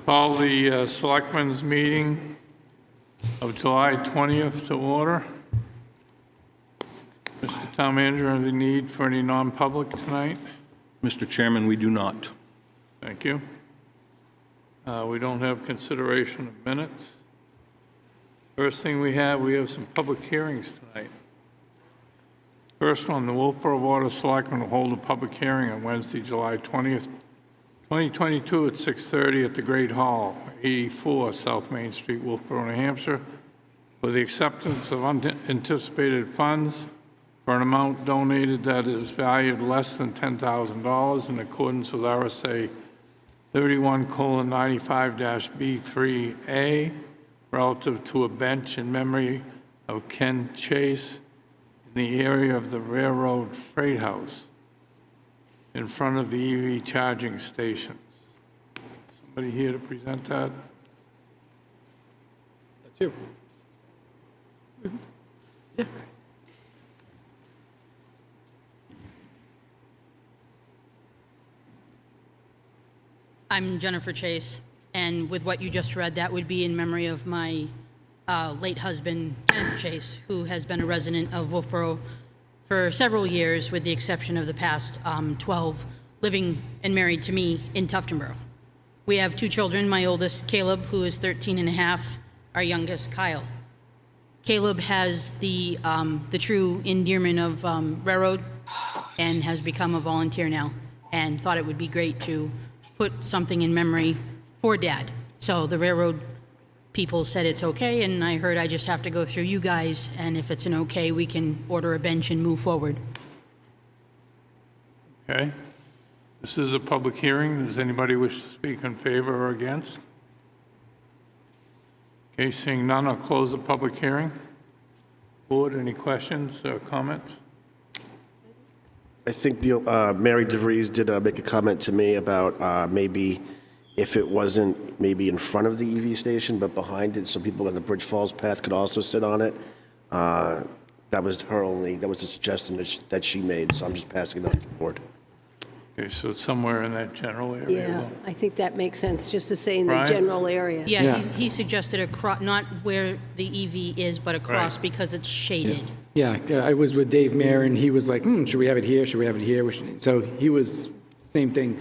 Call the Selectmen's meeting of July 20th to order. Mr. Town Manager, any need for any non-public tonight? Mr. Chairman, we do not. Thank you. We don't have consideration of minutes. First thing we have some public hearings tonight. First one, the Wolfeboro Board of Selectmen will hold a public hearing on Wednesday, July 20th, 2022 at 6:30 at the Great Hall, 84 South Main Street, Wolfeboro, New Hampshire, for the acceptance of unanticipated funds for an amount donated that is valued less than $10,000 in accordance with RSA 31:95-B3A relative to a bench in memory of Ken Chase in the area of the Railroad Freight House in front of the EV charging stations. Somebody here to present that? That's you. Yeah. I'm Jennifer Chase, and with what you just read, that would be in memory of my late husband, Kenneth Chase, who has been a resident of Wolfeboro for several years, with the exception of the past 12, living and married to me in Tuftonboro. We have two children, my oldest, Caleb, who is 13 and a half, our youngest, Kyle. Caleb has the true endearment of railroad and has become a volunteer now, and thought it would be great to put something in memory for Dad. So the railroad people said it's okay, and I heard I just have to go through you guys, and if it's an okay, we can order a bench and move forward. Okay. This is a public hearing. Does anybody wish to speak in favor or against? Okay, seeing none, I'll close the public hearing. Board, any questions or comments? I think Mary DeVries did make a comment to me about maybe if it wasn't maybe in front of the EV station, but behind it, so people on the Bridge Falls path could also sit on it. That was a suggestion that she made, so I'm just passing it on to the board. Okay, so it's somewhere in that general area? Yeah, I think that makes sense, just to say in the Brian? general area. Yeah, he suggested across, not where the EV is, but across, Right. because it's shaded. Yeah, I was with Dave Mayer, and he was like, should we have it here? Should we have it here? So he was, same thing.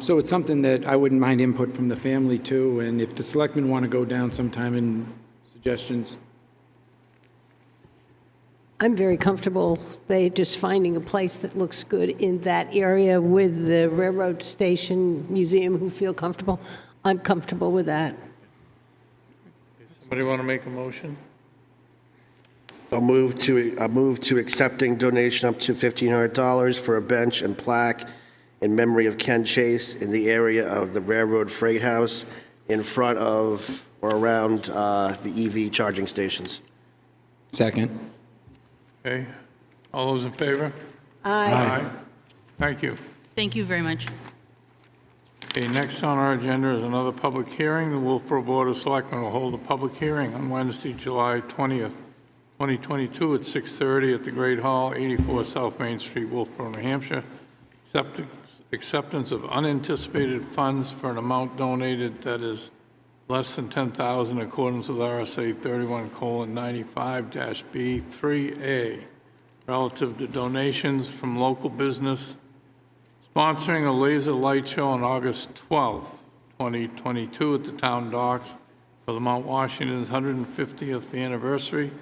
So it's something that I wouldn't mind input from the family, too, and if the selectmen want to go down sometime in suggestions. I'm very comfortable, just finding a place that looks good in that area with the railroad station museum who feel comfortable. I'm comfortable with that. Somebody want to make a motion? I'll move to accepting donation up to $1,500 for a bench and plaque in memory of Ken Chase in the area of the Railroad Freight House in front of or around the EV charging stations. Second. Okay. All those in favor? Aye. Thank you. Thank you very much. Okay, next on our agenda is another public hearing. The Wolfeboro Board of Selectmen will hold a public hearing on Wednesday, July 20th, 2022 at 6:30 at the Great Hall, 84 South Main Street, Wolfeboro, New Hampshire. Acceptance of unanticipated funds for an amount donated that is less than $10,000 in accordance with RSA 31:95-B3A relative to donations from local business sponsoring a laser light show on August 12th, 2022 at the town docks for the Mount Washington's 150th anniversary.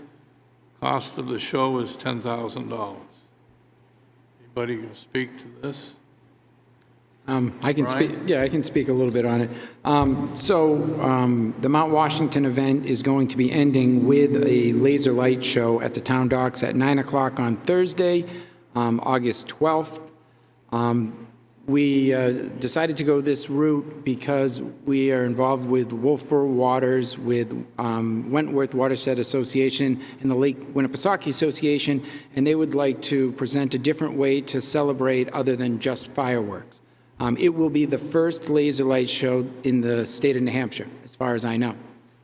Cost of the show is $10,000. Anybody can speak to this? I can speak. Yeah, I can speak a little bit on it. The Mount Washington event is going to be ending with a laser light show at the town docks at 9 o'clock on Thursday, August 12th. We decided to go this route because we are involved with Wolfeboro Waters, with Wentworth Watershed Association and the Lake Winnipesaukee Association, and they would like to present a different way to celebrate other than just fireworks. It will be the first laser light show in the state of New Hampshire, as far as I know.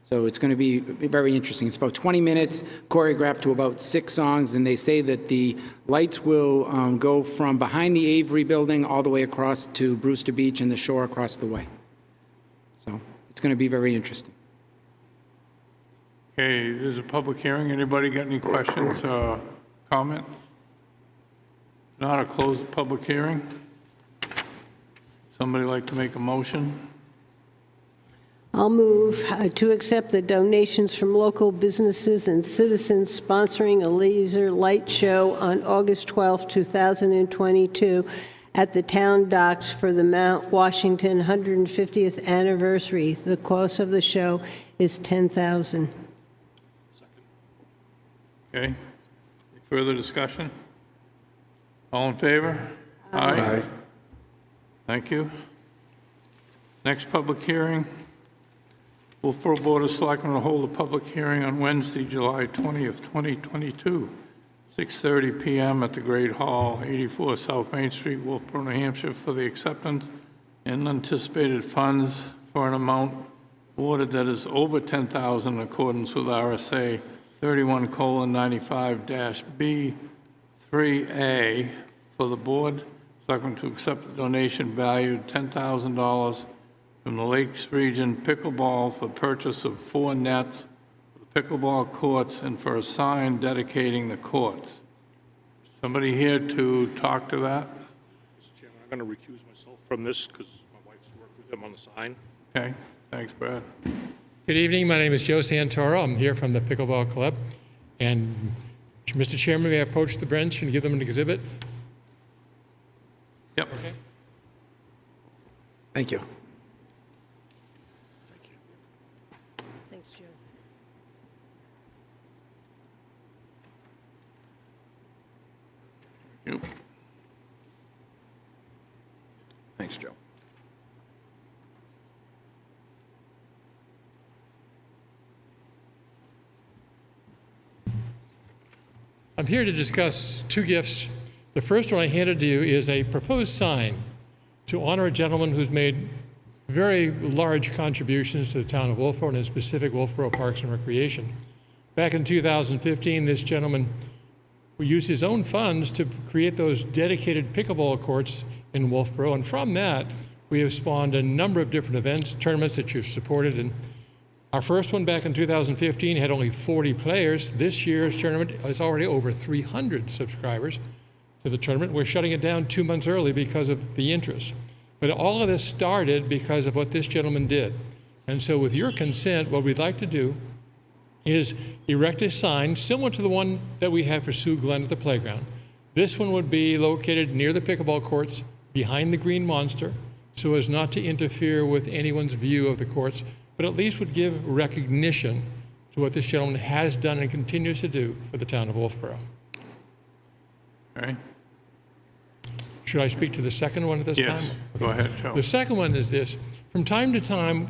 So it's going to be very interesting. It's about 20 minutes, choreographed to about 6 songs, and they say that the lights will go from behind the Avery building all the way across to Brewster Beach and the shore across the way. So it's going to be very interesting. Okay, there's a public hearing. Anybody got any questions or comments? Not a closed public hearing. Somebody like to make a motion? I'll move to accept the donations from local businesses and citizens sponsoring a laser light show on August 12, 2022 at the town docks for the Mount Washington 150th anniversary. The cost of the show is $10,000. Okay. Any further discussion? All in favor? Aye. Thank you. Next public hearing. Wolfeboro Board of Selectmen will hold a public hearing on Wednesday, July 20th, 2022, 6:30 PM at the Great Hall, 84 South Main Street, Wolfeboro, New Hampshire, for the acceptance and anticipated funds for an amount awarded that is over $10,000 in accordance with RSA 31:95-B3A for the Board Selectmen to accept a donation valued $10,000 from the Lakes Region Pickleball for purchase of 4 nets for the pickleball courts and for a sign dedicating the courts. Somebody here to talk to that? Mr. Chairman, I'm going to recuse myself from this because my wife's worked with them on the sign. Okay, thanks, Brad. Good evening. My name is Joe Santoro. I'm here from the Pickleball Club. And Mr. Chairman, may I approach the bench and give them an exhibit? Yep. Okay. Thank you. Thanks, Joe. You. Thanks, Joe. I'm here to discuss 2 gifts. The first one I handed to you is a proposed sign to honor a gentleman who's made very large contributions to the town of Wolfeboro and in specific Wolfeboro Parks and Recreation. Back in 2015, this gentleman used his own funds to create those dedicated pickleball courts in Wolfeboro, and from that, we have spawned a number of different events, tournaments that you've supported. And our first one back in 2015 had only 40 players. This year's tournament is already over 300 subscribers to the tournament. We're shutting it down 2 months early because of the interest. But all of this started because of what this gentleman did. And so with your consent, what we'd like to do is erect a sign similar to the one that we have for Sue Glenn at the playground. This one would be located near the pickleball courts, behind the green monster, so as not to interfere with anyone's view of the courts, but at least would give recognition to what this gentleman has done and continues to do for the town of Wolfeboro. Okay, Should I speak to the second one at this time? yes, go ahead, Joe. The second one is this. From time to time,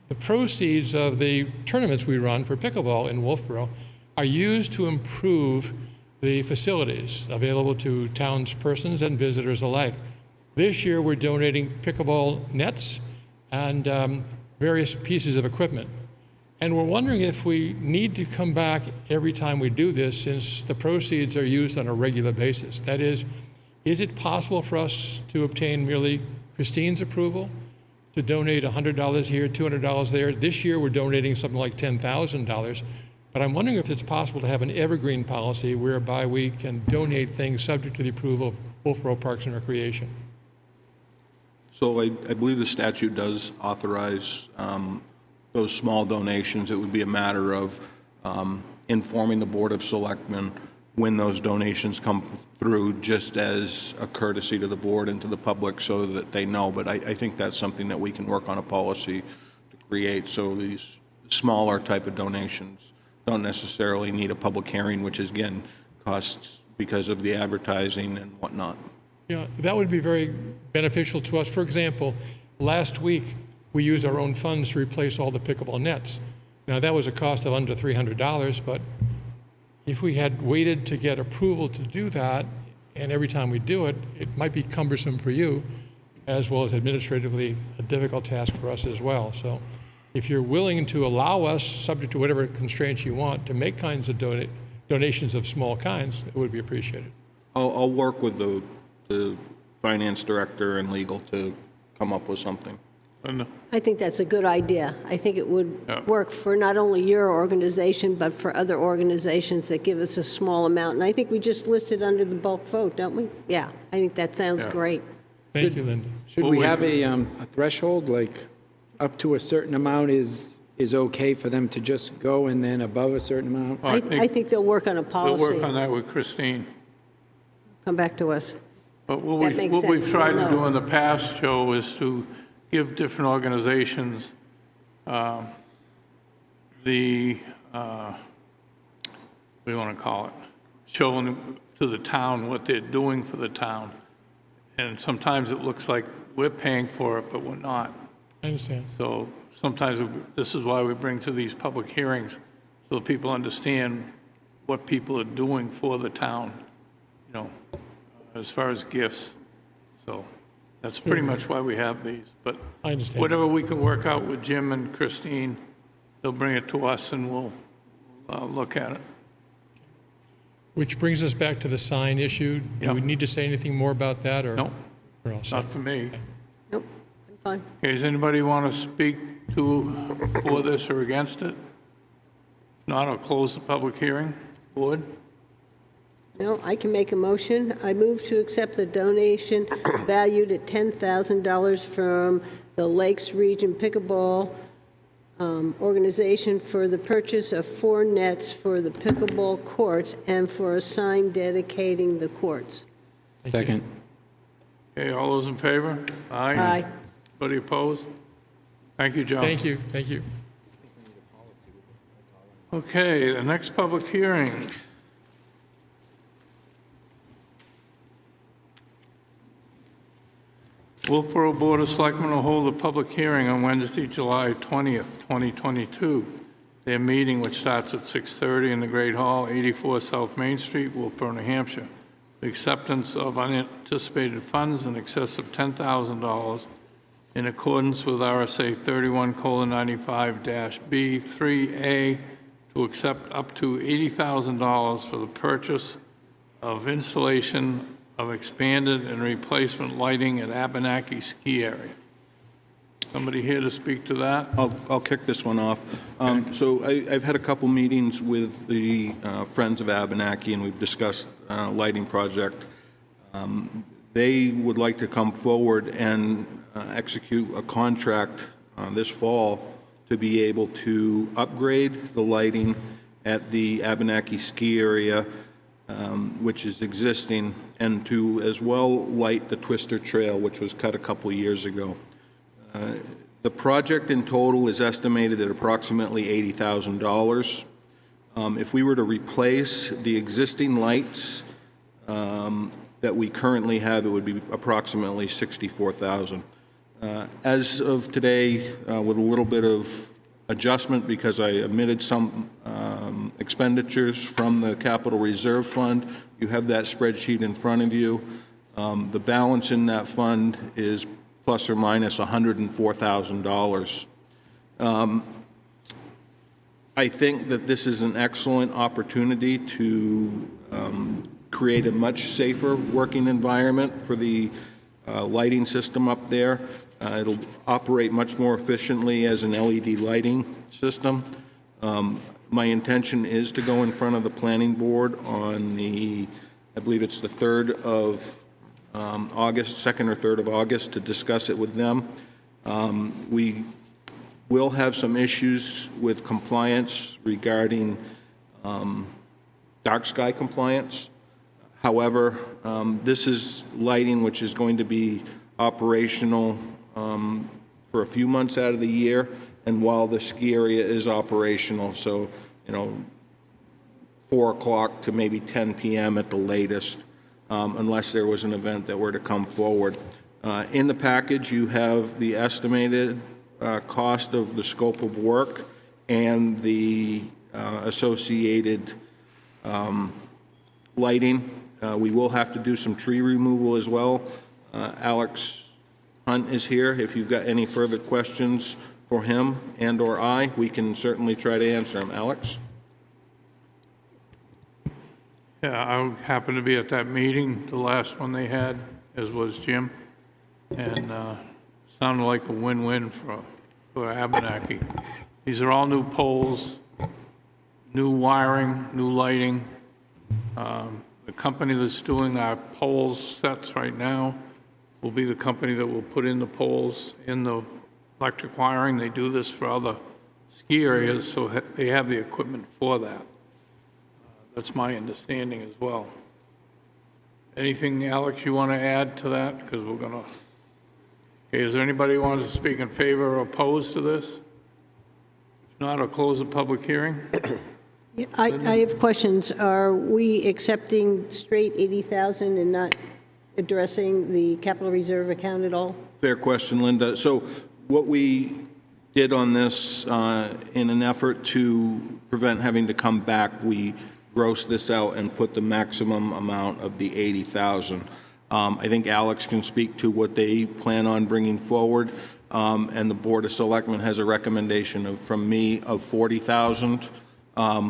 the proceeds of the tournaments we run for pickleball in Wolfeboro are used to improve the facilities available to townspersons and visitors alike. This year, we're donating pickleball nets and various pieces of equipment. And we're wondering if we need to come back every time we do this, since the proceeds are used on a regular basis. That is it possible for us to obtain merely Christine's approval to donate $100 here, $200 there? This year, we're donating something like $10,000. But I'm wondering if it's possible to have an evergreen policy whereby we can donate things subject to the approval of Wolfeboro Parks and Recreation. So I believe the statute does authorize those small donations. It would be a matter of informing the Board of Selectmen when those donations come through, just as a courtesy to the board and to the public so that they know. But I think that's something that we can work on a policy to create, so these smaller type of donations don't necessarily need a public hearing, which is, again, costs because of the advertising and whatnot. Yeah, that would be very beneficial to us. For example, last week, we used our own funds to replace all the pickleball nets. Now, that was a cost of under $300, but if we had waited to get approval to do that, and every time we do it, it might be cumbersome for you, as well as administratively a difficult task for us as well. So if you're willing to allow us, subject to whatever constraints you want, to make kinds of donations of small kinds, it would be appreciated. I'll work with the finance director and legal to come up with something. And I think that's a good idea. I think it would Yeah. work for not only your organization, but for other organizations that give us a small amount. And I think we just listed under the bulk vote, don't we? Yeah, I think that sounds Yeah. great. Thank you, Linda. Should Well, we we- have a threshold, like up to a certain amount is okay for them to just go, and then above a certain amount? I I think they'll work on a they'll work on policy. that with Christine. Come back to us. But what That makes we've sense. tried to No. do in the past, Joe, is to give different organizations the, what do you want to call it? Showing to the town what they're doing for the town. And sometimes it looks like we're paying for it, but we're not. I understand. So sometimes this is why we bring to these public hearings, so people understand what people are doing for the town, you know, as far as gifts. So that's pretty much why we have these. But I understand. whatever we can work out with Jim and Christine, they'll bring it to us and we'll look at it. Which brings us back to the sign issue. Do Yeah. we need to say anything more about that, or? No, We're all set? not for me. Nope, I'm fine. Okay, does anybody want to speak for this or against it? If not, I'll close the public hearing. Board? No, I can make a motion. I move to accept the donation valued at $10,000 from the Lakes Region Pickleball organization for the purchase of 4 nets for the pickleball courts and for a sign dedicating the courts. Second. Okay, all those in favor? Aye. Anybody opposed? Thank you, Joe. Thank you, thank you. Okay, the next public hearing. Wolfeboro Board of Selectmen will hold a public hearing on Wednesday, July 20th, 2022. Their meeting, which starts at 6:30 in the Great Hall, 84 South Main Street, Wolfeboro, New Hampshire. The acceptance of unanticipated funds in excess of $10,000 in accordance with RSA 31:95-B3A to accept up to $80,000 for the purchase of installation of expanded and replacement lighting at Abenaki ski area. Somebody here to speak to that? I'll kick this one off. So I've had a couple meetings with the Friends of Abenaki, and we've discussed lighting project. They would like to come forward and execute a contract this fall to be able to upgrade the lighting at the Abenaki ski area, which is existing, and to as well light the Twister Trail, which was cut a couple years ago. The project in total is estimated at approximately $80,000. If we were to replace the existing lights that we currently have, it would be approximately $64,000. As of today, with a little bit of adjustment because I omitted some expenditures from the Capital Reserve Fund, you have that spreadsheet in front of you. The balance in that fund is plus or minus $104,000. I think that this is an excellent opportunity to create a much safer working environment for the lighting system up there. It'll operate much more efficiently as an LED lighting system. My intention is to go in front of the planning board on the, I believe it's the 3rd of August, 2nd or 3rd of August, to discuss it with them. We will have some issues with compliance regarding dark sky compliance. However, this is lighting which is going to be operational for a few months out of the year, and while the ski area is operational, so, 4 o'clock to maybe 10 p.m. at the latest, unless there was an event that were to come forward. In the package, you have the estimated cost of the scope of work and the associated lighting. We will have to do some tree removal as well. Alex Hunt is here. If you've got any further questions for him and/or I, we can certainly try to answer them. Alex? Yeah, I happened to be at that meeting, the last one they had, as was Jim. And sounded like a win-win for Abenaki. These are all new poles, new wiring, new lighting. The company that's doing our poles sets right now will be the company that will put in the poles in the electric wiring. They do this for other ski areas, so they have the equipment for that. That's my understanding as well. Anything, Alex, you want to add to that? Because we're going to... Okay, is there anybody who wants to speak in favor or opposed to this? If not, I'll close the public hearing. I have questions. Are we accepting straight 80,000 and not addressing the capital reserve account at all? Fair question, Linda. So what we did on this, in an effort to prevent having to come back, we grossed this out and put the maximum amount of the 80,000. I think Alex can speak to what they plan on bringing forward, and the Board of Selectmen has a recommendation from me of 40,000,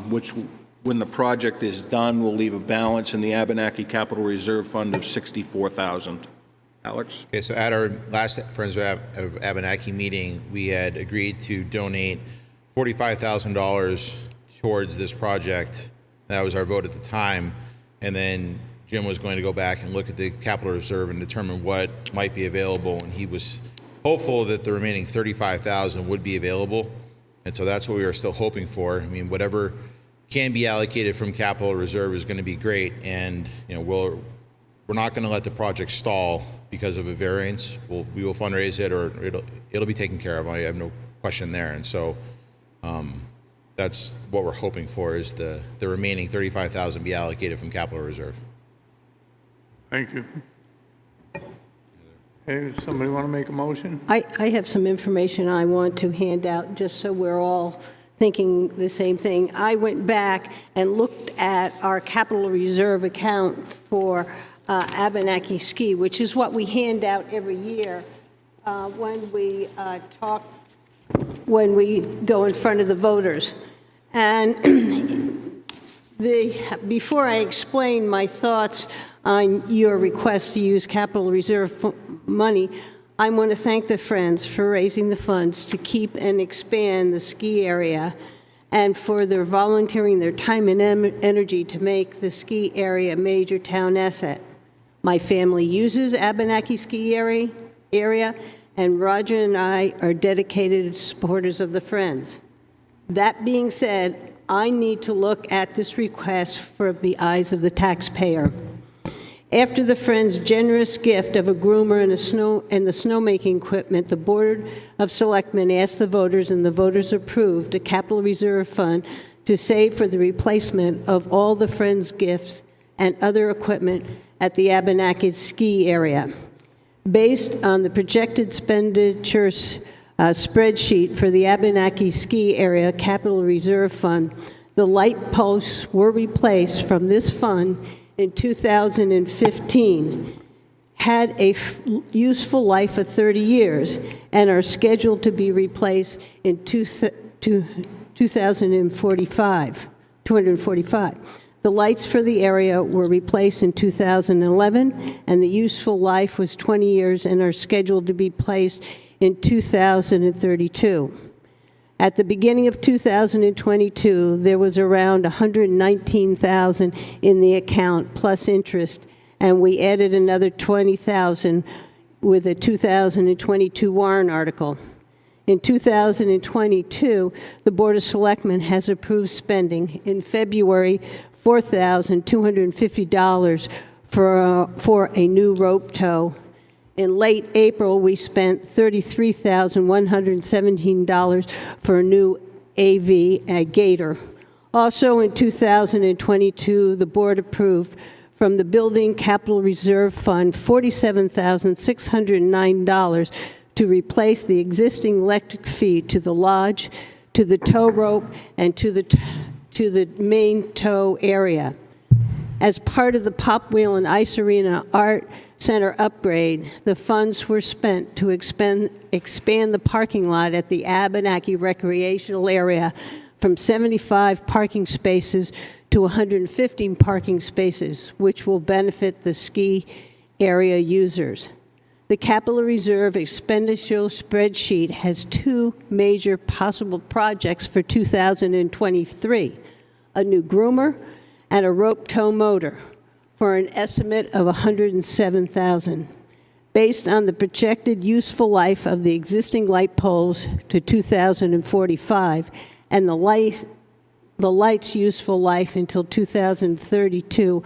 which, when the project is done, will leave a balance in the Abenaki Capital Reserve Fund of 64,000. Alex? Okay, so at our last Friends of Abenaki meeting, we had agreed to donate $45,000 towards this project. That was our vote at the time. And then Jim was going to go back and look at the capital reserve and determine what might be available. And he was hopeful that the remaining $35,000 would be available. And so that's what we are still hoping for. I mean, whatever can be allocated from capital reserve is going to be great. And, you know, we're not going to let the project stall because of a variance. We will fundraise it, or it'll be taken care of. I have no question there. And so that's what we're hoping for, is the remaining $35,000 be allocated from capital reserve. Thank you. Hey, does somebody want to make a motion? I have some information I want to hand out, just so we're all thinking the same thing. I went back and looked at our capital reserve account for Abenaki Ski, which is what we hand out every year when we go in front of the voters. And before I explain my thoughts on your request to use capital reserve money, I want to thank the Friends for raising the funds to keep and expand the ski area, and for their volunteering their time and energy to make the ski area a major town asset. My family uses Abenaki ski area, and Roger and I are dedicated supporters of the Friends. That being said, I need to look at this request from the eyes of the taxpayer. After the Friends' generous gift of a groomer and the snowmaking equipment, the Board of Selectmen asked the voters, and the voters approved, a capital reserve fund to save for the replacement of all the Friends' gifts and other equipment at the Abenaki ski area. Based on the projected expenditures spreadsheet for the Abenaki ski area capital reserve fund, the light posts were replaced from this fund in 2015, had a useful life of 30 years, and are scheduled to be replaced in 245. The lights for the area were replaced in 2011, and the useful life was 20 years and are scheduled to be placed in 2032. At the beginning of 2022, there was around $119,000 in the account plus interest, and we added another $20,000 with a 2022 warrant article. In 2022, the Board of Selectmen has approved spending in February $4,250 for a new rope tow. In late April, we spent $33,117 for a new AV, a gator. Also in 2022, the board approved from the Building Capital Reserve Fund $47,609 to replace the existing electric feed to the lodge, to the tow rope, and to the main tow area. As part of the Pop Wheel and Ice Arena Art Center upgrade, the funds were spent to expand the parking lot at the Abenaki recreational area from 75 parking spaces to 115 parking spaces, which will benefit the ski area users. The capital reserve expenditure spreadsheet has two major possible projects for 2023, a new groomer and a rope tow motor for an estimate of $107,000. Based on the projected useful life of the existing light poles to 2045 and the light's useful life until 2032,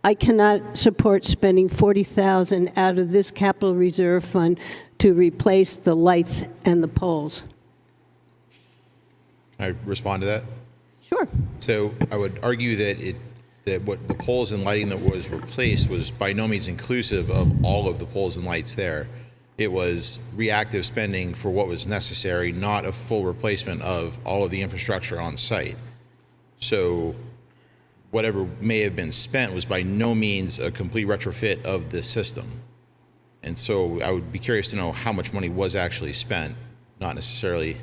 I cannot support spending $40,000 out of this capital reserve fund to replace the lights and the poles. Can I respond to that? Sure. So I would argue that what the poles and lighting that was replaced was by no means inclusive of all of the poles and lights there. It was reactive spending for what was necessary, not a full replacement of all of the infrastructure on site. So whatever may have been spent was by no means a complete retrofit of the system. And so I would be curious to know how much money was actually spent, not necessarily.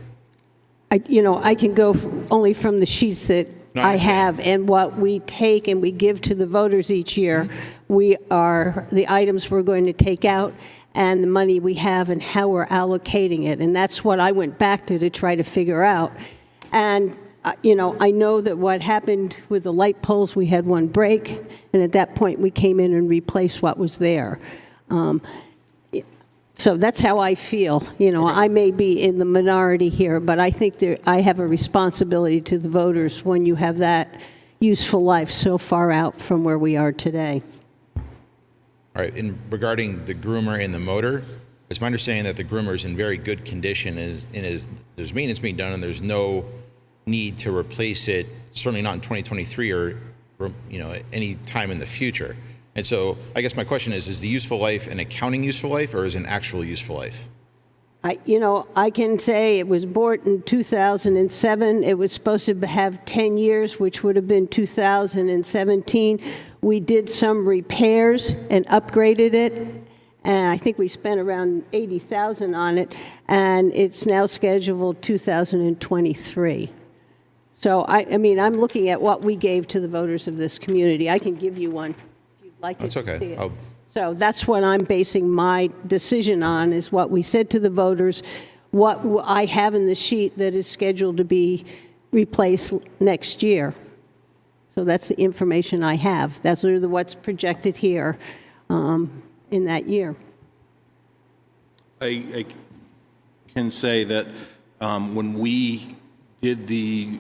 I can go only from the sheets that I have and what we take and we give to the voters each year. We are the items we're going to take out and the money we have and how we're allocating it. And that's what I went back to try to figure out. And I know that what happened with the light poles, we had one break, and at that point we came in and replaced what was there. So that's how I feel. I may be in the minority here, but I think I have a responsibility to the voters when you have that useful life so far out from where we are today. All right, and regarding the groomer and the motor, it's my understanding that the groomer is in very good condition and there's maintenance being done and there's no need to replace it, certainly not in 2023 or any time in the future. And so I guess my question is the useful life an accounting useful life or is it an actual useful life? I can say it was bought in 2007. It was supposed to have 10 years, which would have been 2017. We did some repairs and upgraded it, and I think we spent around $80,000 on it, and it's now scheduled 2023. So, I'm looking at what we gave to the voters of this community. I can give you one if you'd like to see it. So that's what I'm basing my decision on, is what we said to the voters, what I have in the sheet that is scheduled to be replaced next year. So that's the information I have. That's what's projected here in that year. I can say that when we did the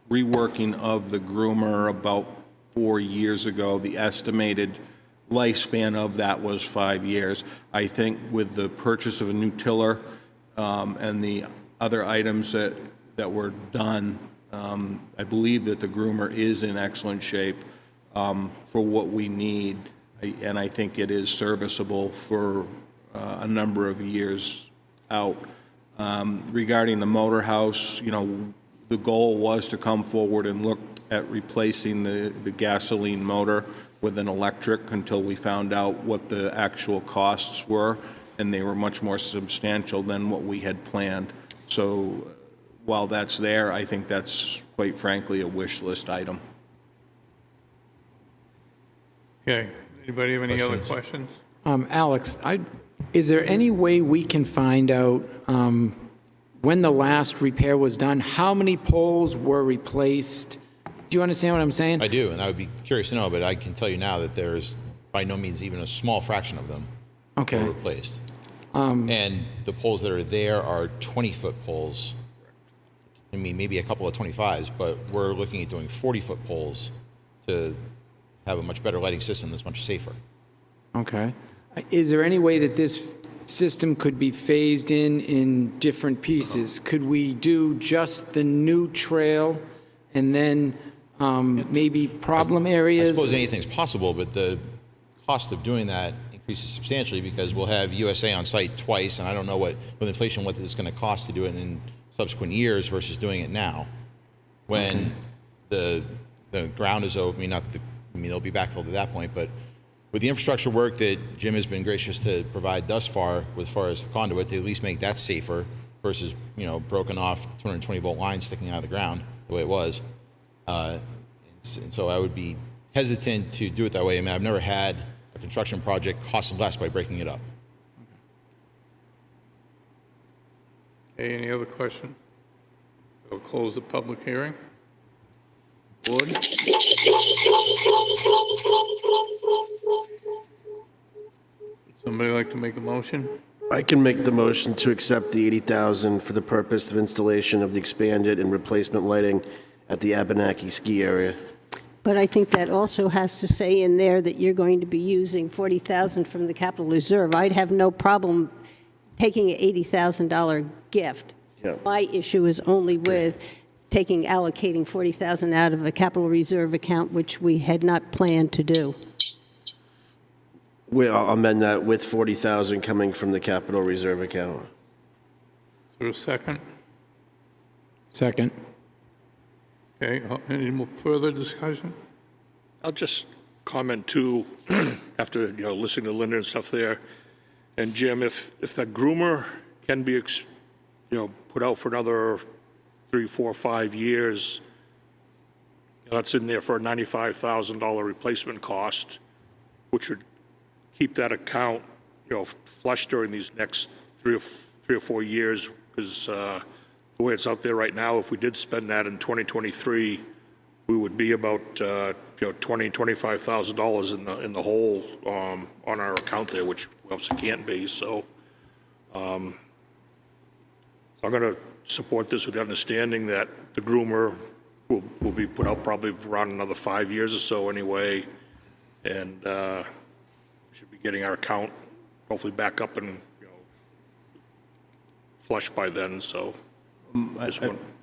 reworking of the groomer about 4 years ago, the estimated lifespan of that was 5 years. I think with the purchase of a new tiller and the other items that were done, I believe that the groomer is in excellent shape for what we need, and I think it is serviceable for a number of years out. Regarding the motor house, the goal was to come forward and look at replacing the gasoline motor with an electric until we found out what the actual costs were, and they were much more substantial than what we had planned. So while that's there, I think that's, quite frankly, a wish list item. Okay. Anybody have any other questions? Alex, is there any way we can find out when the last repair was done, how many poles were replaced? Do you understand what I'm saying? I do, and I would be curious to know, but I can tell you now that there's by no means even a small fraction of them were replaced. And the poles that are there are 20-foot poles. Maybe a couple of 25s, but we're looking at doing 40-foot poles to have a much better lighting system that's much safer. Okay. Is there any way that this system could be phased in different pieces? Could we do just the new trail and then maybe problem areas? I suppose anything's possible, but the cost of doing that increases substantially because we'll have USA on site twice, and I don't know with inflation what it's going to cost to do it in subsequent years versus doing it now. When the ground is open, it'll be backfilled at that point, but with the infrastructure work that Jim has been gracious to provide thus far, as far as the conduit, to at least make that safer versus, broken off 220-volt lines sticking out of the ground the way it was. And so I would be hesitant to do it that way. I've never had a construction project cost less by breaking it up. Okay, any other questions? We'll close the public hearing. Board? Somebody like to make a motion? I can make the motion to accept the $80,000 for the purpose of installation of the expanded and replacement lighting at the Abenaki ski area. But I think that also has to say in there that you're going to be using $40,000 from the capital reserve. I'd have no problem taking an $80,000 gift. Yeah. My issue is only with allocating $40,000 out of a capital reserve account, which we had not planned to do. I'll amend that with $40,000 coming from the capital reserve account. Is there a second? Second. Okay, any more further discussion? I'll just comment too, after, listening to Linda and stuff there. And Jim, if that groomer can be, put out for another 3, 4, 5 years, that's in there for a $95,000 replacement cost, which would keep that account, flush during these next 3 or 4 years, because the way it's out there right now, if we did spend that in 2023, we would be about $25,000 in the hole on our account there, which we obviously can't be. So I'm going to support this with the understanding that the groomer will be put out probably around another 5 years or so anyway, and should be getting our account hopefully back up and flush by then. So. I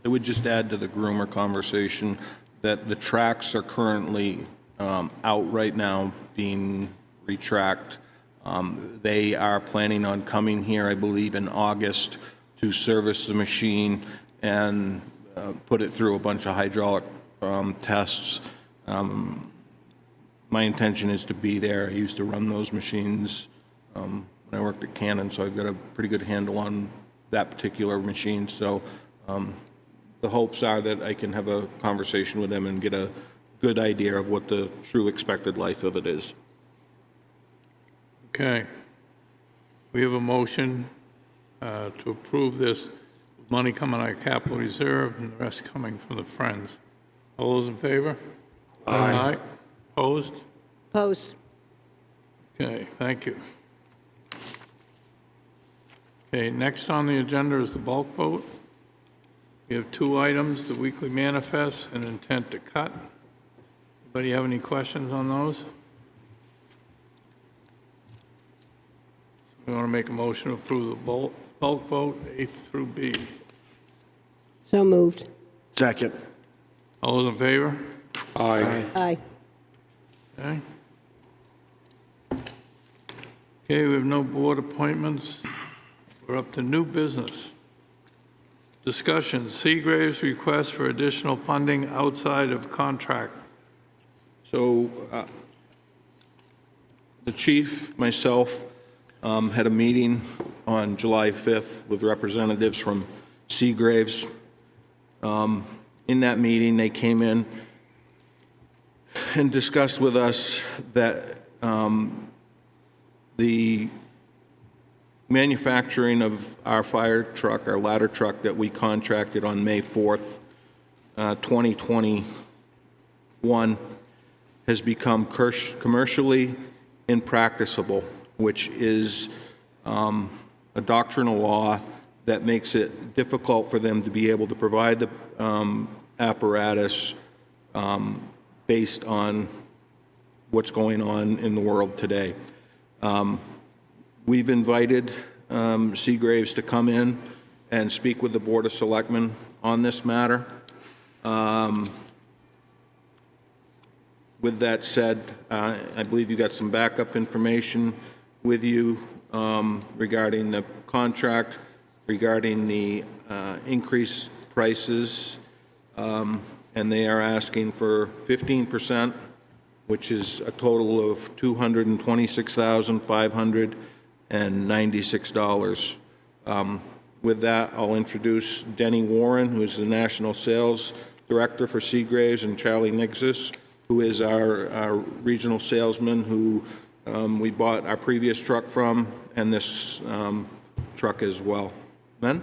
would just add to the groomer conversation that the tracks are currently out right now being retracked. They are planning on coming here, I believe, in August to service the machine and put it through a bunch of hydraulic tests. My intention is to be there. I used to run those machines when I worked at Canon, so I've got a pretty good handle on that particular machine. So the hopes are that I can have a conversation with them and get a good idea of what the true expected life of it is. Okay. We have a motion to approve this, money coming out of capital reserve and the rest coming from the Friends. All those in favor? Aye. Opposed? Opposed. Okay, thank you. Okay, next on the agenda is the bulk vote. We have 2 items, the weekly manifest and intent to cut. Anybody have any questions on those? We want to make a motion to approve the bulk vote, A through B. So moved. Second. All those in favor? Aye. Aye. Okay. Okay, we have no board appointments. We're up to new business. Discussion, Seagrave's request for additional funding outside of contract. So the chief, myself, had a meeting on July 5th with representatives from Seagraves. In that meeting, they came in and discussed with us that the manufacturing of our fire truck, our ladder truck that we contracted on May 4th, 2021, has become commercially impracticable, which is a doctrinal law that makes it difficult for them to be able to provide the apparatus based on what's going on in the world today. We've invited Seagraves to come in and speak with the Board of Selectmen on this matter. With that said, I believe you got some backup information with you regarding the contract, regarding the increased prices, and they are asking for 15%, which is a total of $226,596. With that, I'll introduce Denny Warren, who is the National Sales Director for Seagraves, and Charlie Nixis, who is our regional salesman who we bought our previous truck from, and this truck as well. Ben?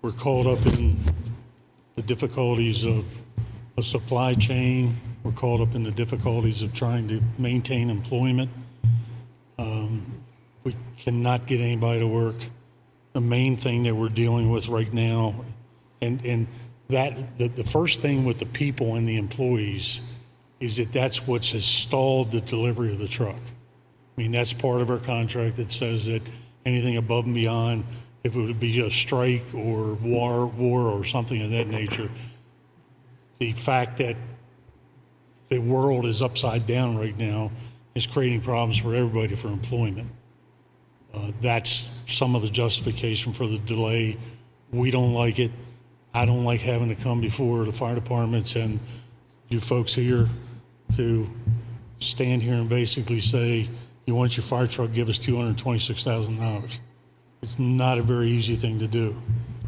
We're caught up in the difficulties of a supply chain. We're caught up in the difficulties of trying to maintain employment. We cannot get anybody to work. The main thing that we're dealing with right now, and that the first thing with the people and the employees is that's what has stalled the delivery of the truck. I mean, that's part of our contract that says that anything above and beyond, if it would be a strike or war or something of that nature, the fact that the world is upside down right now is creating problems for everybody for employment. That's some of the justification for the delay. We don't like it. I don't like having to come before the fire departments and you folks here to stand here and basically say, you want your fire truck, give us $226,000. It's not a very easy thing to do.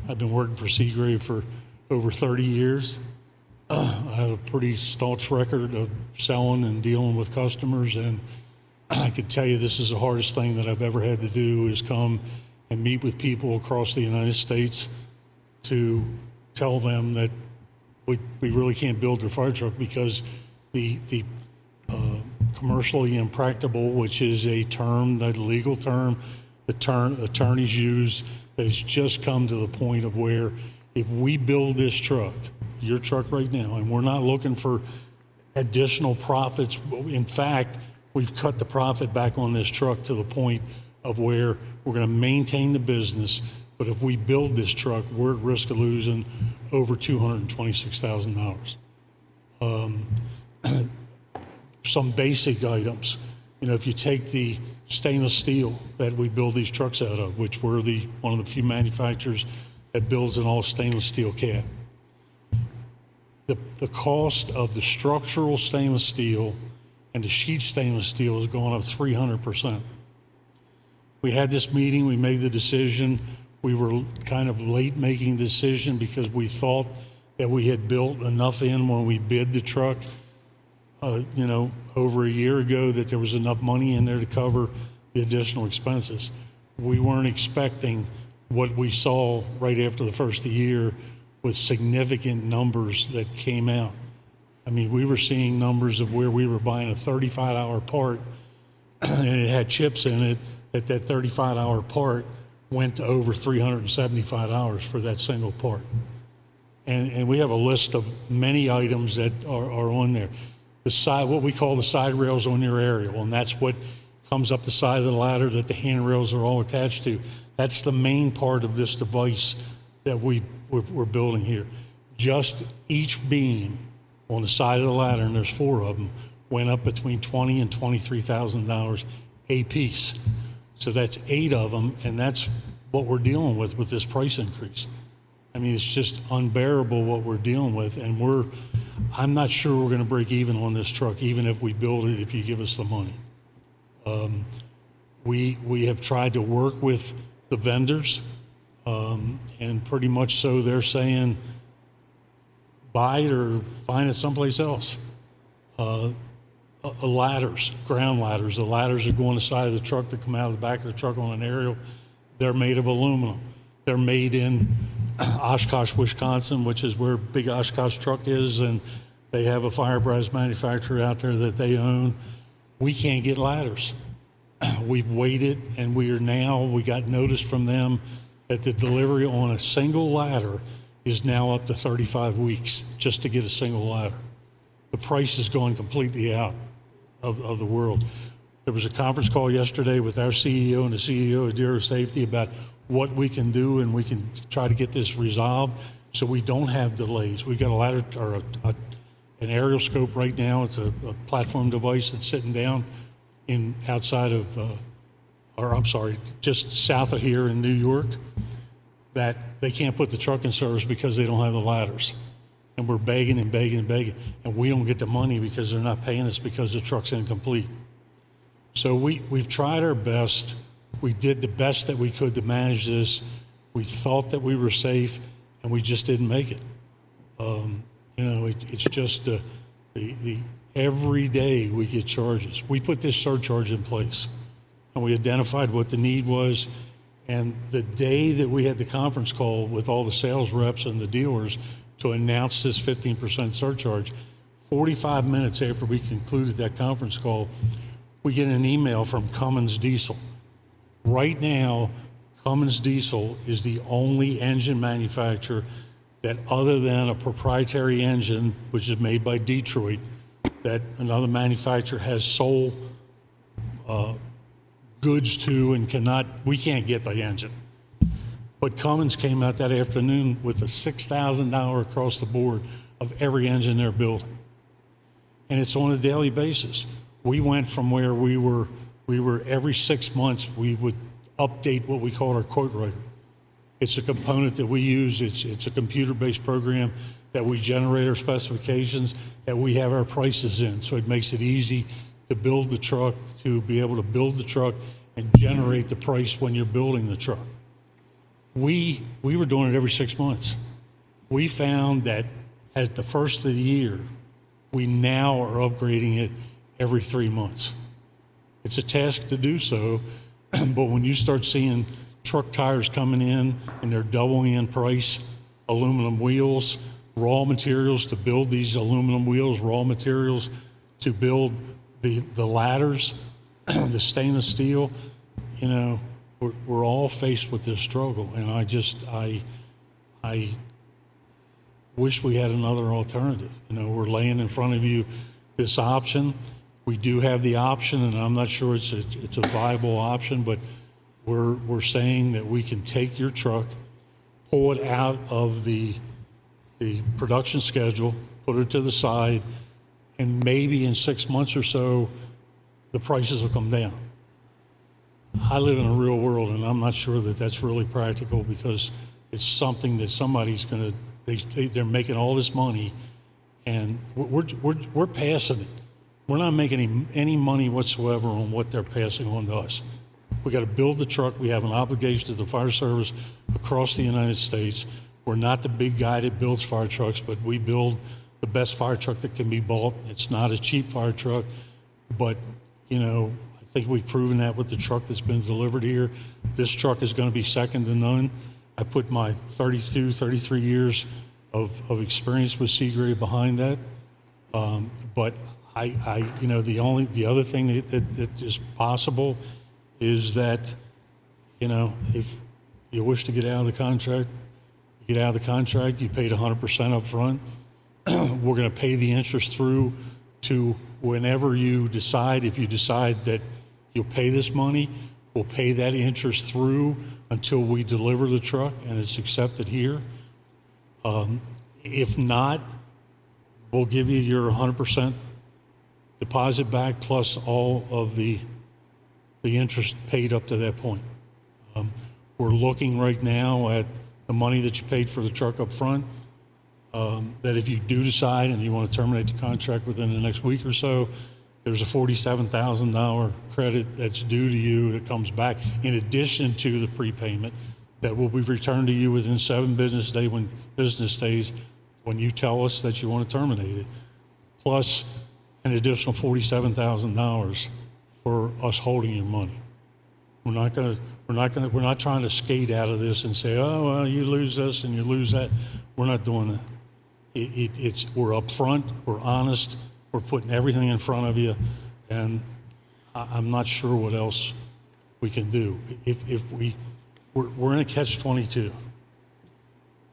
I've been working for Seagrave for over 30 years. I have a pretty staunch record of selling and dealing with customers, and I could tell you this is the hardest thing that I've ever had to do is come and meet with people across the United States to tell them that we really can't build their fire truck because the commercially impractical, which is a term, that legal term, attorneys use, that has just come to the point of where if we build this truck, your truck right now, and we're not looking for additional profits. In fact, we've cut the profit back on this truck to the point of where we're going to maintain the business, but if we build this truck, we're at risk of losing over $226,000. Some basic items, if you take the stainless steel that we build these trucks out of, which we're one of the few manufacturers that builds an all stainless steel cab. The cost of the structural stainless steel and the sheet stainless steel has gone up 300%. We had this meeting, we made the decision. We were kind of late making the decision because we thought that we had built enough in when we bid the truck, over a year ago, that there was enough money in there to cover the additional expenses. We weren't expecting what we saw right after the first of the year with significant numbers that came out. I mean, we were seeing numbers of where we were buying a 35-hour part and it had chips in it, that 35-hour part went to over $375 for that single part. And we have a list of many items that are on there. The side, what we call the side rails on your aerial, and that's what comes up the side of the ladder that the handrails are all attached to. That's the main part of this device that we're building here. Just each beam on the side of the ladder, and there's 4 of them, went up between $20,000 and $23,000 a piece. So that's 8 of them, and that's what we're dealing with this price increase. I mean, it's just unbearable what we're dealing with, and I'm not sure we're going to break even on this truck, even if we build it, if you give us the money. We have tried to work with the vendors, and pretty much so they're saying, buy it or find it someplace else. Ladders, ground ladders. The ladders that go on the side of the truck that come out of the back of the truck on an aerial, they're made of aluminum. They're made in Oshkosh, Wisconsin, which is where Big Oshkosh Truck is, and they have a firebrass manufacturer out there that they own. We can't get ladders. We've waited, and we got notice from them that the delivery on a single ladder is now up to 35 weeks just to get a single ladder. The price is going completely out of the world. There was a conference call yesterday with our CEO and the CEO of Dealer Safety about what we can do, and we can try to get this resolved so we don't have delays. We got a ladder or an aerial scope right now. It's a platform device that's sitting down outside of, just south of here in New York, that they can't put the truck in service because they don't have the ladders. And we're begging and begging and begging, and we don't get the money because they're not paying us because the truck's incomplete. So we've tried our best. We did the best that we could to manage this. We thought that we were safe, and we just didn't make it. It's just the every day we get charges. We put this surcharge in place, and we identified what the need was, And the day that we had the conference call with all the sales reps and the dealers to announce this 15% surcharge, 45 minutes after we concluded that conference call, we get an email from Cummins Diesel. Right now, Cummins Diesel is the only engine manufacturer that, other than a proprietary engine, which is made by Detroit, that another manufacturer has sole goods to and we can't get the engine. But Cummins came out that afternoon with a $6,000 across the board of every engine they're building. And it's on a daily basis. We went from where we were every 6 months, we would update what we call our quote writer. It's a component that we use. It's a computer-based program that we generate our specifications, that we have our prices in. So it makes it easy to build the truck, to be able to build the truck and generate the price when you're building the truck. We were doing it every 6 months. We found that at the first of the year, we now are upgrading it every 3 months. It's a task to do so, but when you start seeing truck tires coming in and they're doubling in price, aluminum wheels, raw materials to build these aluminum wheels, raw materials to build the ladders, the stainless steel, you know, we're all faced with this struggle. And I wish we had another alternative. You know, we're laying in front of you this option. We do have the option, and I'm not sure it's a viable option, but we're saying that we can take your truck, pull it out of the production schedule, put it to the side, and maybe in 6 months or so, the prices will come down. I live in a real world, and I'm not sure that that's really practical, because it's something that somebody's going to, they're making all this money, and we're passing it. We're not making any money whatsoever on what they're passing on to us. We got to build the truck. We have an obligation to the fire service across the United States. We're not the big guy that builds fire trucks, but we build the best fire truck that can be bought. It's not a cheap fire truck, but, you know, I think we've proven that with the truck that's been delivered here. This truck is going to be second to none. I put my 32, 33 years of experience with Seagrave behind that. But you know, the other thing that is possible is that, you know, if you wish to get out of the contract, you get out of the contract, you paid 100% up front. We're going to pay the interest through to whenever you decide. If you decide that you'll pay this money, we'll pay that interest through until we deliver the truck and it's accepted here. If not, we'll give you your 100% deposit back plus all of the interest paid up to that point. We're looking right now at the money that you paid for the truck up front, that if you do decide and you want to terminate the contract within the next week or so, there's a $47,000 credit that's due to you that comes back in addition to the prepayment that will be returned to you within 7 business days when you tell us that you want to terminate it, plus an additional $47,000 for us holding your money. We're not trying to skate out of this and say, oh, well, you lose this and you lose that. We're not doing that. We're upfront, we're honest, we're putting everything in front of you, and I'm not sure what else we can do. We're in a catch-22.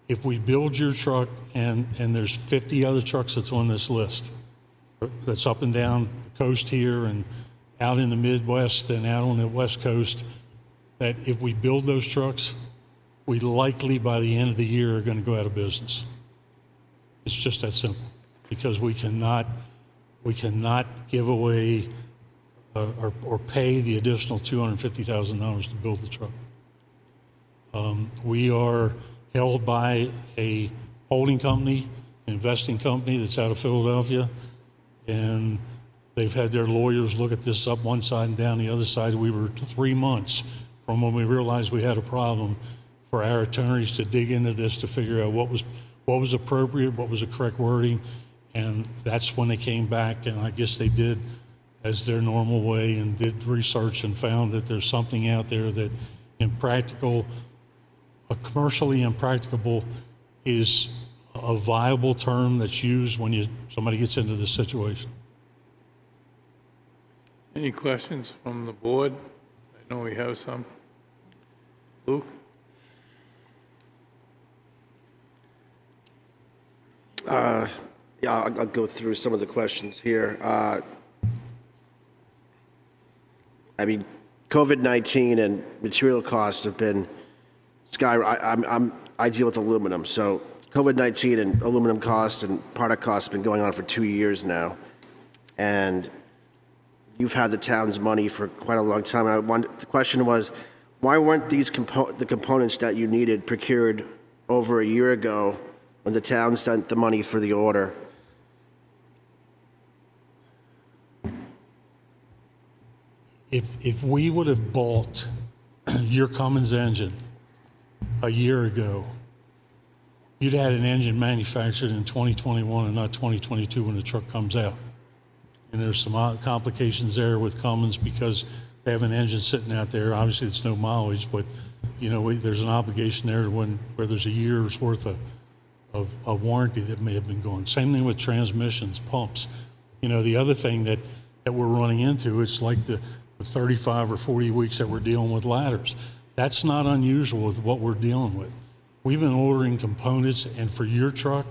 If we build your truck and there's 50 other trucks that's on this list, that's up and down the coast here and out in the Midwest and out on the West Coast, that if we build those trucks, we likely by the end of the year are going to go out of business. It's just that simple, because we cannot give away or pay the additional $250,000 to build the truck. We are held by a holding company, investing company that's out of Philadelphia, and they've had their lawyers look at this up one side and down the other side. We were 3 months from when we realized we had a problem for our attorneys to dig into this to figure out what was appropriate, what was the correct wording, and that's when they came back, and I guess they did as their normal way and did research and found that there's something out there that impractical, commercially impracticable is a viable term that's used when somebody gets into this situation. Any questions from the board? I know we have some. Luke? Yeah, I'll go through some of the questions here. I mean, COVID-19 and material costs have been I deal with aluminum, so COVID-19 and aluminum costs and product costs have been going on for 2 years now. And you've had the town's money for quite a long time. The question was, why weren't these the components that you needed procured over a year ago when the town sent the money for the order? If we would have bought your Cummins engine a year ago, you'd had an engine manufactured in 2021 and not 2022 when the truck comes out. And there's some complications there with Cummins because they have an engine sitting out there. Obviously, it's no mileage, but you know there's an obligation there where there's a year's worth of warranty that may have been going. Same thing with transmissions, pumps. You know, the other thing that we're running into, it's like the 35 or 40 weeks that we're dealing with ladders. That's not unusual with what we're dealing with. We've been ordering components, and for your truck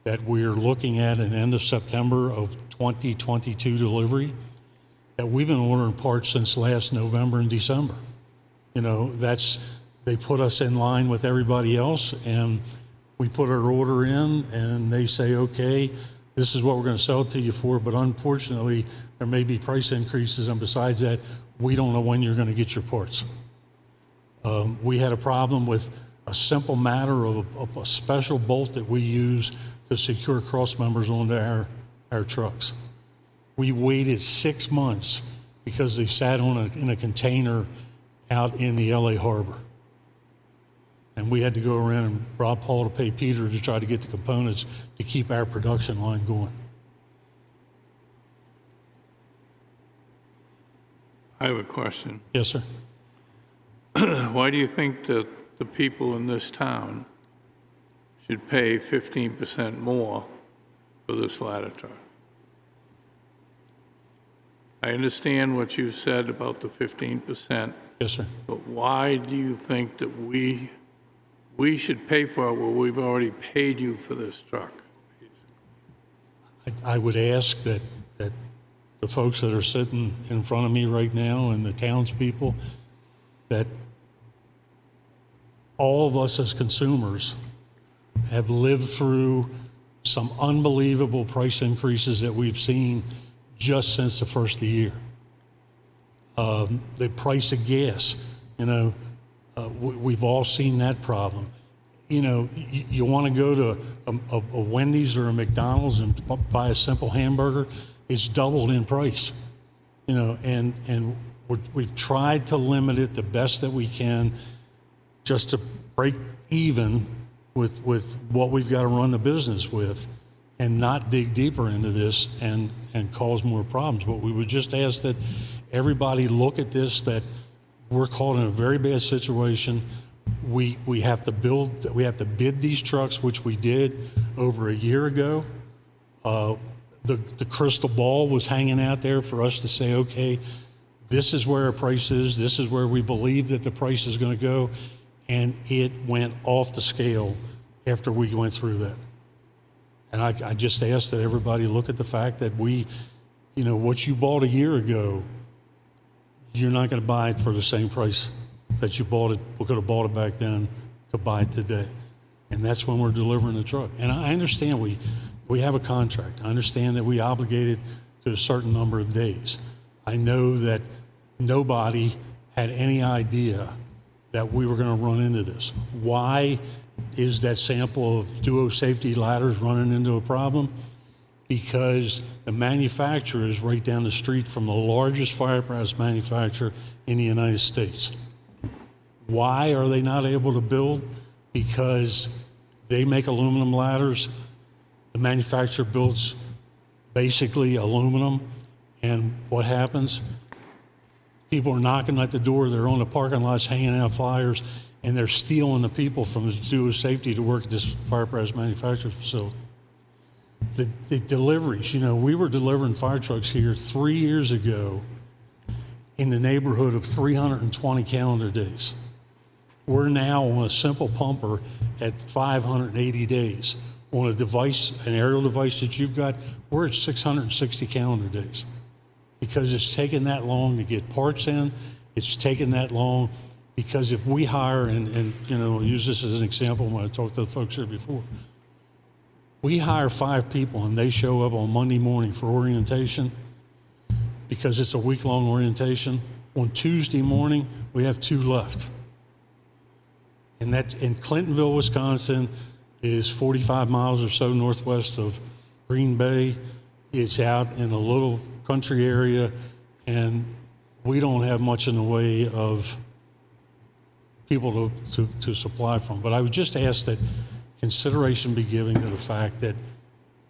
that we're looking at an end of September of 2022 delivery, that we've been ordering parts since last November and December. You know, they put us in line with everybody else, and we put our order in, and they say, okay, this is what we're going to sell it to you for, but unfortunately, there may be price increases, and besides that, we don't know when you're going to get your parts. We had a problem with a simple matter of a special bolt that we use to secure cross members onto our trucks. We waited 6 months because they sat in a container out in the LA harbor. And we had to go around and rob Paul to pay Peter to try to get the components to keep our production line going. I have a question. Yes, sir. Why do you think that the people in this town should pay 15% more for this ladder truck? I understand what you said about the 15%. Yes, sir. But why do you think that we should pay for it when we've already paid you for this truck? I would ask that the folks that are sitting in front of me right now and the townspeople, that all of us as consumers have lived through some unbelievable price increases that we've seen just since the first of the year. The price of gas, you know, we've all seen that problem. You know, you want to go to a Wendy's or a McDonald's and buy a simple hamburger, it's doubled in price. You know, and we've tried to limit it the best that we can just to break even with what we've got to run the business with and not dig deeper into this and cause more problems. But we would just ask that everybody look at this, that we're caught in a very bad situation. We have to bid these trucks, which we did over a year ago. The crystal ball was hanging out there for us to say, okay, this is where our price is, this is where we believe that the price is going to go, and it went off the scale after we went through that. And I just ask that everybody look at the fact that you know, what you bought a year ago, you're not going to buy it for the same price that you bought it, we could have bought it back then to buy it today. And that's when we're delivering the truck. And I understand we have a contract. I understand that we obligated to a certain number of days. I know that nobody had any idea that we were going to run into this. Why is that sample of duo safety ladders running into a problem? Because the manufacturer is right down the street from the largest firepress manufacturer in the United States. Why are they not able to build? Because they make aluminum ladders. The manufacturer builds basically aluminum, and what happens? People are knocking at the door, they're on the parking lots hanging out flyers, and they're stealing the people from the do of safety to work at this fire apparatus manufacturing facility. The deliveries, we were delivering fire trucks here 3 years ago in the neighborhood of 320 calendar days. We're now on a simple pumper at 580 days. On a device, an aerial device that you've got, we're at 660 calendar days. Because it's taken that long to get parts in, it's taken that long because if we hire, and I'll use this as an example when I talked to the folks here before, we hire 5 people and they show up on Monday morning for orientation because it's a week-long orientation. On Tuesday morning, we have 2 left. And that's in Clintonville, Wisconsin, is 45 miles or so northwest of Green Bay. It's out in a little country area, and we don't have much in the way of people to supply from. But I would just ask that consideration be given to the fact that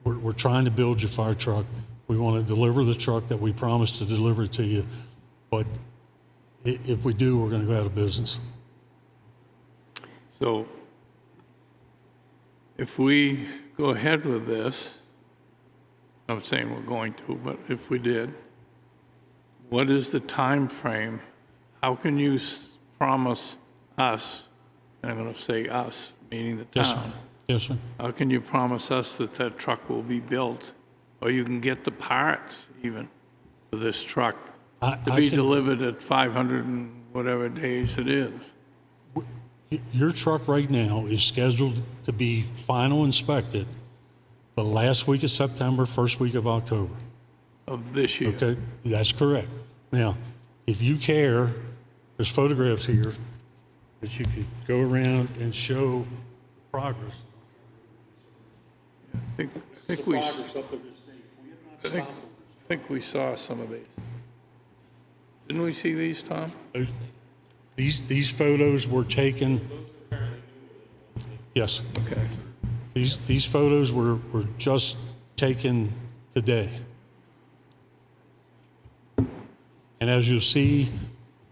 we're trying to build your fire truck. We want to deliver the truck that we promised to deliver to you, but if we do, we're going to go out of business. So if we go ahead with this, I'm not saying we're going to, but if we did, what is the time frame? How can you promise us, and I'm going to say us, meaning the Yes, sir. town, Yes, sir. how can you promise us that that truck will be built, or you can get the parts even for this truck to I be can- delivered at 500 and whatever days it is? Your truck right now is scheduled to be final inspected the last week of September, first week of October. Of this year? Okay, that's correct. Now, if you care, there's photographs here that you could go around and show progress. I think we saw some of these. Didn't we see these, Tom? These photos were taken, yes, Okay. these photos were just taken today. And as you'll see,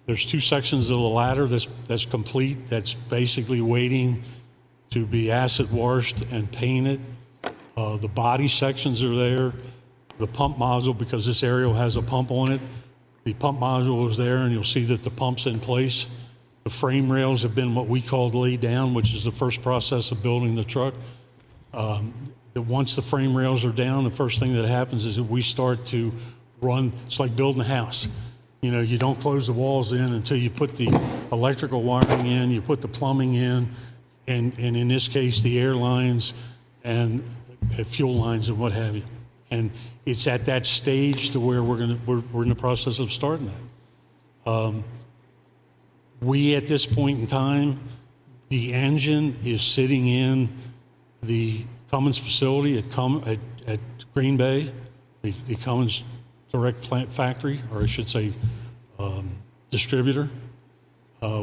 there's 2 sections of the ladder that's complete, that's basically waiting to be acid washed and painted. The body sections are there. The pump module, because this aerial has a pump on it, the pump module is there, and you'll see that the pump's in place. The frame rails have been what we call laid down, which is the first process of building the truck. Once the frame rails are down, the first thing that happens is that we start to run. It's like building a house. You don't close the walls in until you put the electrical wiring in, you put the plumbing in, and in this case, the air lines and fuel lines and what have you. And it's at that stage to where we're in the process of starting that. We, at this point in time, the engine is sitting in the Cummins facility at Green Bay, the Cummins direct plant factory, or I should say distributor.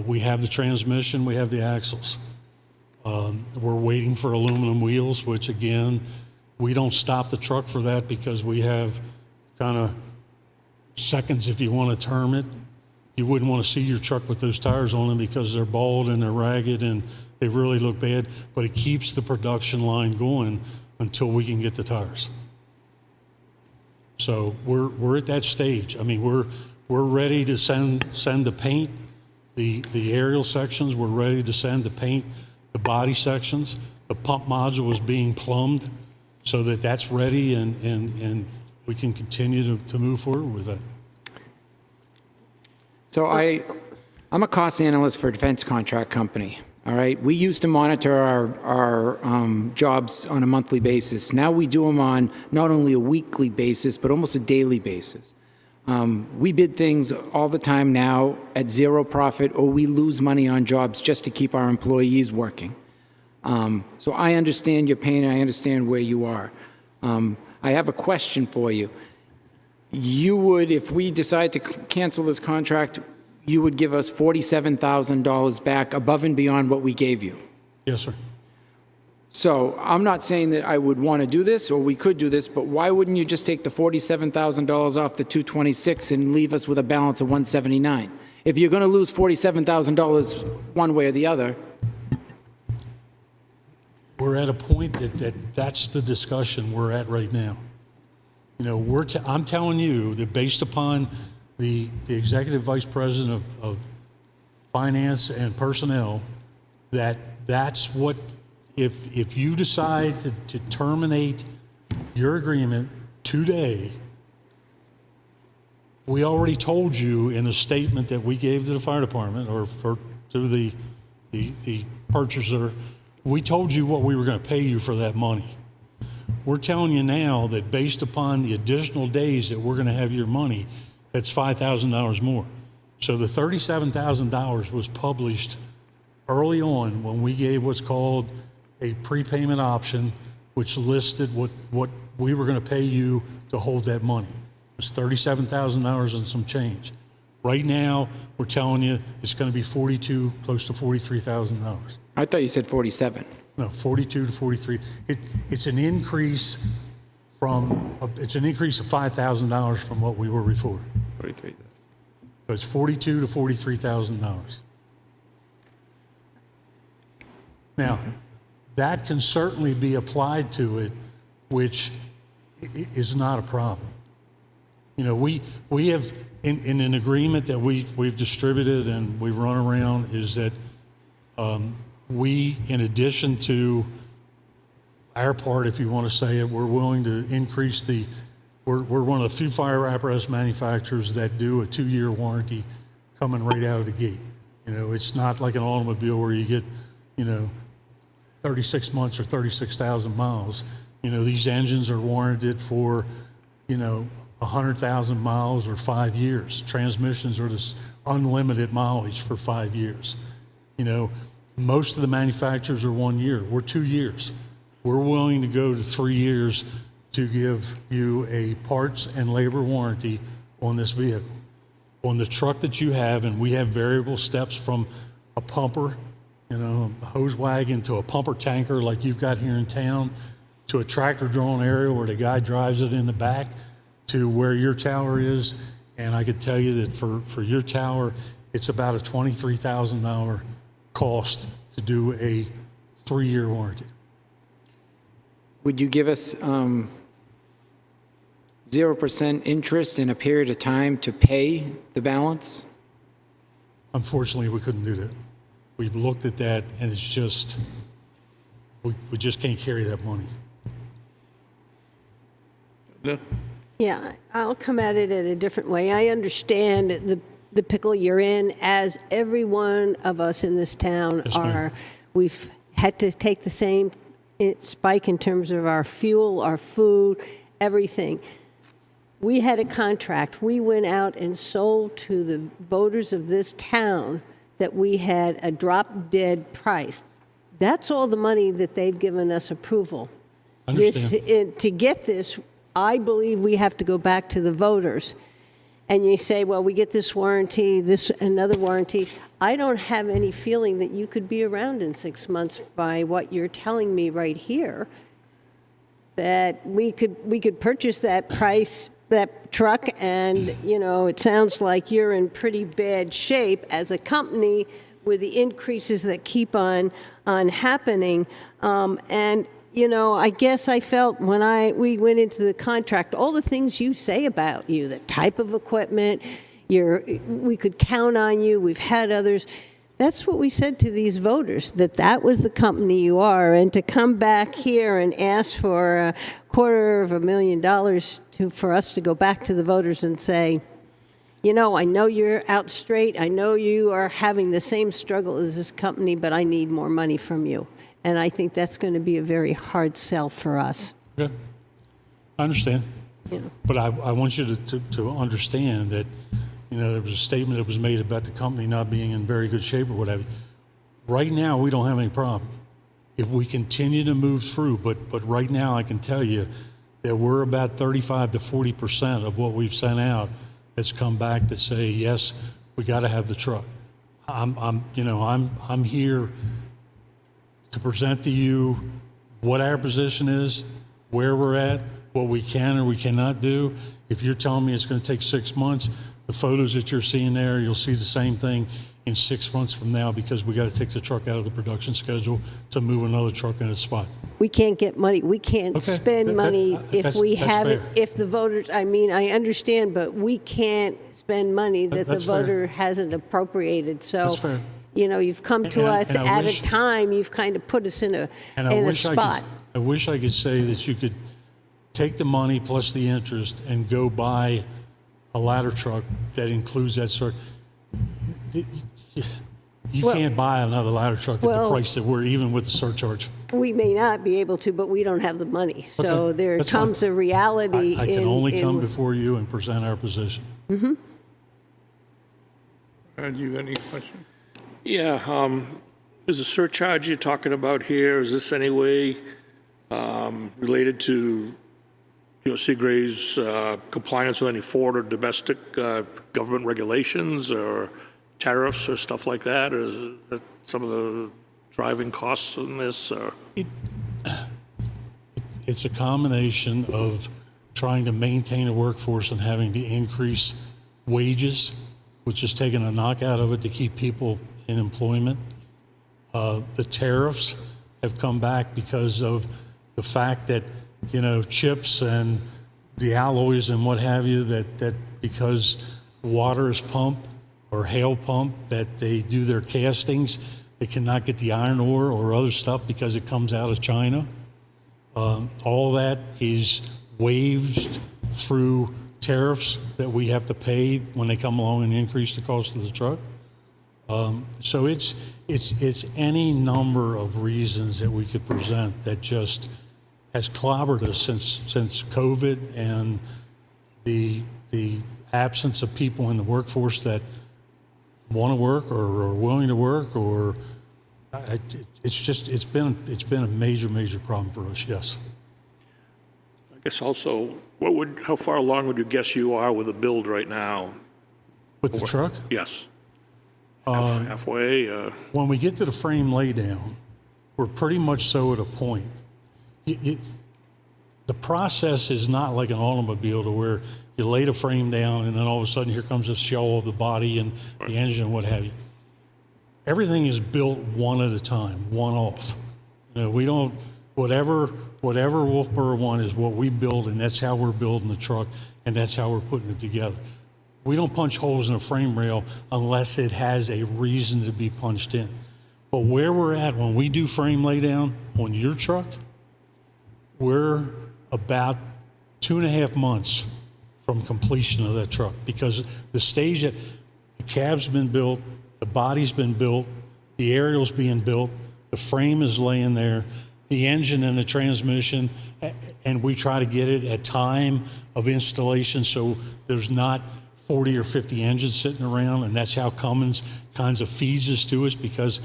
We have the transmission, we have the axles. We're waiting for aluminum wheels, which again, we don't stop the truck for that because we have kind of seconds, if you want to term it. You wouldn't want to see your truck with those tires on them because they're bald and they're ragged and they really look bad, but it keeps the production line going until we can get the tires. So we're at that stage. I mean, we're ready to send the paint, the aerial sections. We're ready to send the paint, the body sections. The pump module is being plumbed so that that's ready and we can continue to move forward with that. So I'm a cost analyst for a defense contract company, all right? We used to monitor our jobs on a monthly basis. Now we do them on not only a weekly basis, but almost a daily basis. We bid things all the time now at zero profit, or we lose money on jobs just to keep our employees working. So I understand your pain, and I understand where you are. I have a question for you. You would, if we decide to cancel this contract, you would give us $47,000 back above and beyond what we gave you. Yes, sir. So I'm not saying that I would want to do this, or we could do this, but why wouldn't you just take the $47,000 off the 226 and leave us with a balance of 179? If you're going to lose $47,000 one way or the other, We're at a point that's the discussion we're at right now. You know, I'm telling you that based upon the executive vice president of finance and personnel, that's what, if you decide to terminate your agreement today, we already told you in a statement that we gave to the fire department or to the purchaser, we told you what we were going to pay you for that money. We're telling you now that based upon the additional days that we're going to have your money, that's $5,000 more. So the $37,000 was published early on when we gave what's called a prepayment option, which listed what we were going to pay you to hold that money. It was $37,000 and some change. Right now, we're telling you it's going to be $42,000, close to $43,000. I thought you said 47. No, 42 to 43. It's an increase it's an increase of $5,000 from what we were before. 43. So it's $42,000 to $43,000. Now, that can certainly be applied to it, which is not a problem. You know, we have in an agreement that we've distributed and we've run around is that we, in addition to our part, if you want to say it, we're willing to increase we're one of the few fire apparatus manufacturers that do a 2-year warranty coming right out of the gate. You know, it's not like an automobile where you get, 36 months or 36,000 miles. You know, these engines are warranted for, 100,000 miles or 5 years. Transmissions are this unlimited mileage for 5 years. You know, most of the manufacturers are 1 year. We're 2 years. We're willing to go to 3 years to give you a parts and labor warranty on this vehicle. On the truck that you have, and we have variable steps from a pumper, a hose wagon to a pumper tanker like you've got here in town, to a tractor-drawn area where the guy drives it in the back, to where your tower is. And I could tell you that for your tower, it's about a $23,000 cost to do a 3-year warranty. Would you give us 0% interest in a period of time to pay the balance? Unfortunately, we couldn't do that. We've looked at that, and it's just, we just can't carry that money. Yeah, I'll come at it in a different way. I understand the pickle you're in, as every one of us in this town Yes, ma'am. We've had to take the same spike in terms of our fuel, our food, everything. We had a contract. We went out and sold to the voters of this town that we had a drop-dead price. That's all the money that they've given us approval. Understand. To get this, I believe we have to go back to the voters. And you say, well, we get this warranty, this another warranty. I don't have any feeling that you could be around in 6 months by what you're telling me right here, that we could purchase that truck, and, it sounds like you're in pretty bad shape as a company with the increases that keep on happening. I guess I felt when we went into the contract, all the things you say about you, the type of equipment, we could count on you, we've had others. That's what we said to these voters, that was the company you are. And to come back here and ask for $250,000 for us to go back to the voters and say, I know you're out straight, I know you are having the same struggle as this company, but I need more money from you. And I think that's going to be a very hard sell for us. Okay. I understand. But I want you to understand that, there was a statement that was made about the company not being in very good shape or whatever. Right now, we don't have any problem. If we continue to move through, but right now I can tell you that we're about 35 to 40% of what we've sent out that's come back to say, yes, we got to have the truck. I'm here to present to you what our position is, where we're at, what we can or we cannot do. If you're telling me it's going to take 6 months, the photos that you're seeing there, you'll see the same thing in 6 months from now, because we got to take the truck out of the production schedule to move another truck in its spot. We can't get money. We can't Okay, spend money if that's- we that's have it, fair. if the voters, I mean, I understand, but we can't spend money that the That's fair. voter hasn't appropriated. So, That's fair. you know, you've come to And I- us and I at a wish- time, you've kind of put us in a spot. I wish I could say that you could take the money plus the interest and go buy a ladder truck that includes that sort. You Well- can't buy another ladder truck at the Well- price that we're, even with the surcharge. We may not be able to, but we don't have the money. So Okay, there that's fine. comes a reality I can only come in before you and present our position. Do you got any question? Yeah, is the surcharge you're talking about here, is this any way related to, Seagray's compliance with any foreign or domestic government regulations or tariffs or stuff like that? Or is that some of the driving costs in this? Or? It's a combination of trying to maintain a workforce and having to increase wages, which is taking a knock out of it to keep people in employment. The tariffs have come back because of the fact that, chips and the alloys and what have you, that because water is pumped or hail pumped, that they do their castings, they cannot get the iron ore or other stuff because it comes out of China. All that is waived through tariffs that we have to pay when they come along and increase the cost of the truck. So it's any number of reasons that we could present that just has clobbered us since COVID and the absence of people in the workforce that want to work or are willing to work, or it's been a major problem for us. Yes. I guess also, how far along would you guess you are with the build right now? With the truck, Yes. Halfway? when we get to the frame laydown, we're pretty much so at a point. The process is not like an automobile to where you lay the frame down and then all of a sudden here comes the shell of the body and the engine and what have you. Everything is built one at a time, one off. We don't, whatever Wolfeboro one is what we build, and that's how we're building the truck, and that's how we're putting it together. We don't punch holes in a frame rail unless it has a reason to be punched in. But where we're at when we do frame laydown on your truck, we're about 2.5 months from completion of that truck, because the stage that the cab's been built, the body's been built, the aerial's being built, the frame is laying there, the engine and the transmission, and we try to get it at time of installation so there's not 40 or 50 engines sitting around, and that's how Cummins kinds of feeds this to us, because,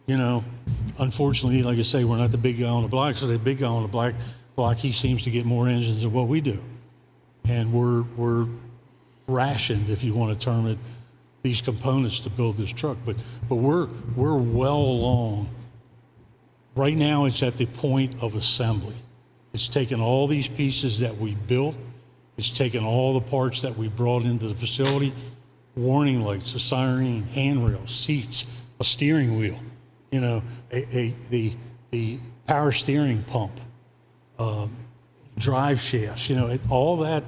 unfortunately, like I say, we're not the big guy on the block, so the big guy on the block, he seems to get more engines than what we do. And we're rationed, if you want to term it, these components to build this truck. But we're well along. Right now, it's at the point of assembly. It's taken all these pieces that we built. It's taken all the parts that we brought into the facility, warning lights, a siren, handrails, seats, a steering wheel, the power steering pump, drive shafts, all that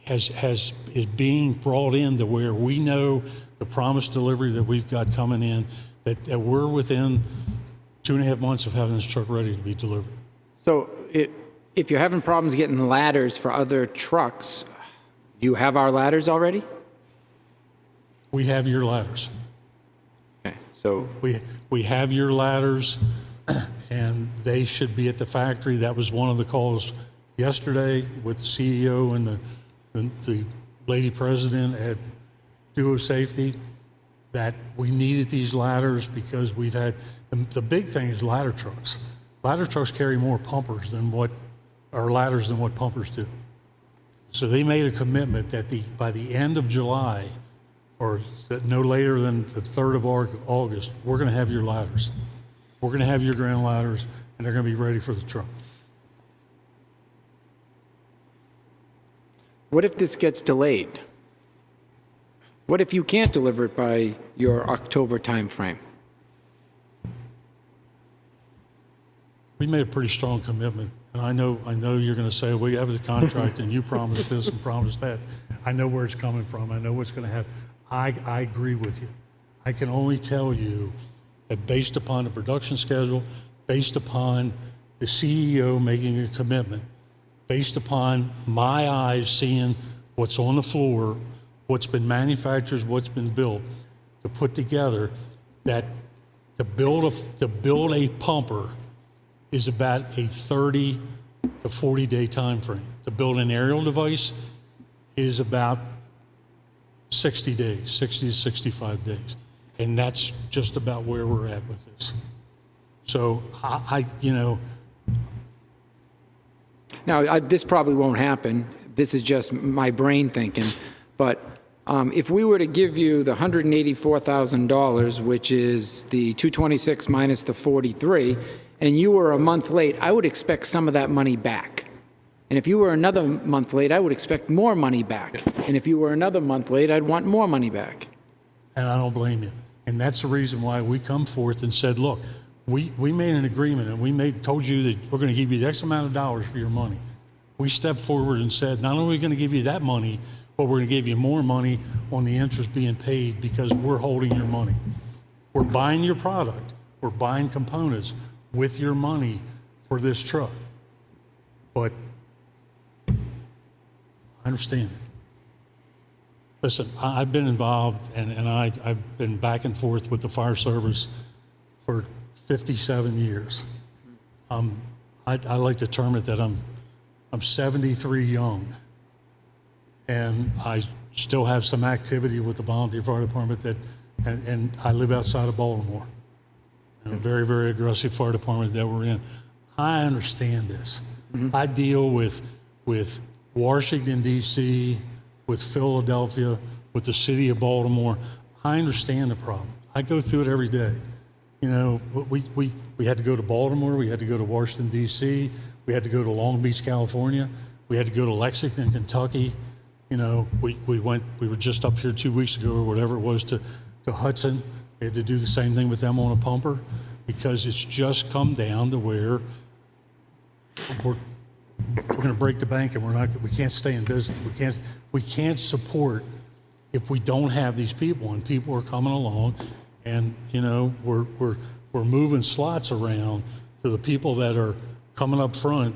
is being brought in to where we know the promised delivery that we've got coming in, that we're within 2.5 months of having this truck ready to be delivered. So if you're having problems getting ladders for other trucks, do you have our ladders already? We have your ladders. Okay, so We have your ladders, and they should be at the factory. That was one of the calls yesterday with the CEO and the lady president at Duo Safety, that we needed these ladders because we've had, the big thing is ladder trucks. Ladder trucks carry more pumpers than what, or ladders than what pumpers do. So they made a commitment that by the end of July, or no later than the 3rd of August, we're going to have your ladders. we're going to have your ground ladders, and they're going to be ready for the truck. What if this gets delayed? What if you can't deliver it by your October timeframe? We made a pretty strong commitment, and I know you're going to say, we have the contract, and you promised this and promised that. I know where it's coming from. I know what's going to happen. I agree with you. I can only tell you that based upon the production schedule, based upon the CEO making a commitment, based upon my eyes seeing what's on the floor, what's been manufactured, what's been built, to put together that to build a pumper is about a 30 to 40 day time frame. To build an aerial device is about 60 days, 60 to 65 days. And that's just about where we're at with this. So Now, this probably won't happen. This is just my brain thinking. But if we were to give you the $184,000, which is the 226 minus the 43, and you were a month late, I would expect some of that money back. And if you were another month late, I would expect more money back. And if you were another month late, I'd want more money back. And I don't blame you. And that's the reason why we come forth and said, look, we made an agreement, and we told you that we're going to give you the X amount of dollars for your money. We stepped forward and said, not only are we going to give you that money, but we're going to give you more money on the interest being paid because we're holding your money. We're buying your product. We're buying components with your money for this truck. But I understand it. Listen, I've been involved, and I've been back and forth with the fire service for 57 years. I like to term it that I'm 73 young, and I still have some activity with the volunteer fire department and I live outside of Baltimore, in a very, very aggressive fire department that we're in. I understand this. I deal with Washington, D.C., with Philadelphia, with the city of Baltimore. I understand the problem. I go through it every day. You know, we had to go to Baltimore, we had to go to Washington, D.C., we had to go to Long Beach, California, we had to go to Lexington, Kentucky. You know, we were just up here 2 weeks ago or whatever it was to Hudson. We had to do the same thing with them on a pumper because it's just come down to where we're going to break the bank and we can't stay in business. We can't support if we don't have these people, and people are coming along, and you know we're moving slots around to the people that are coming up front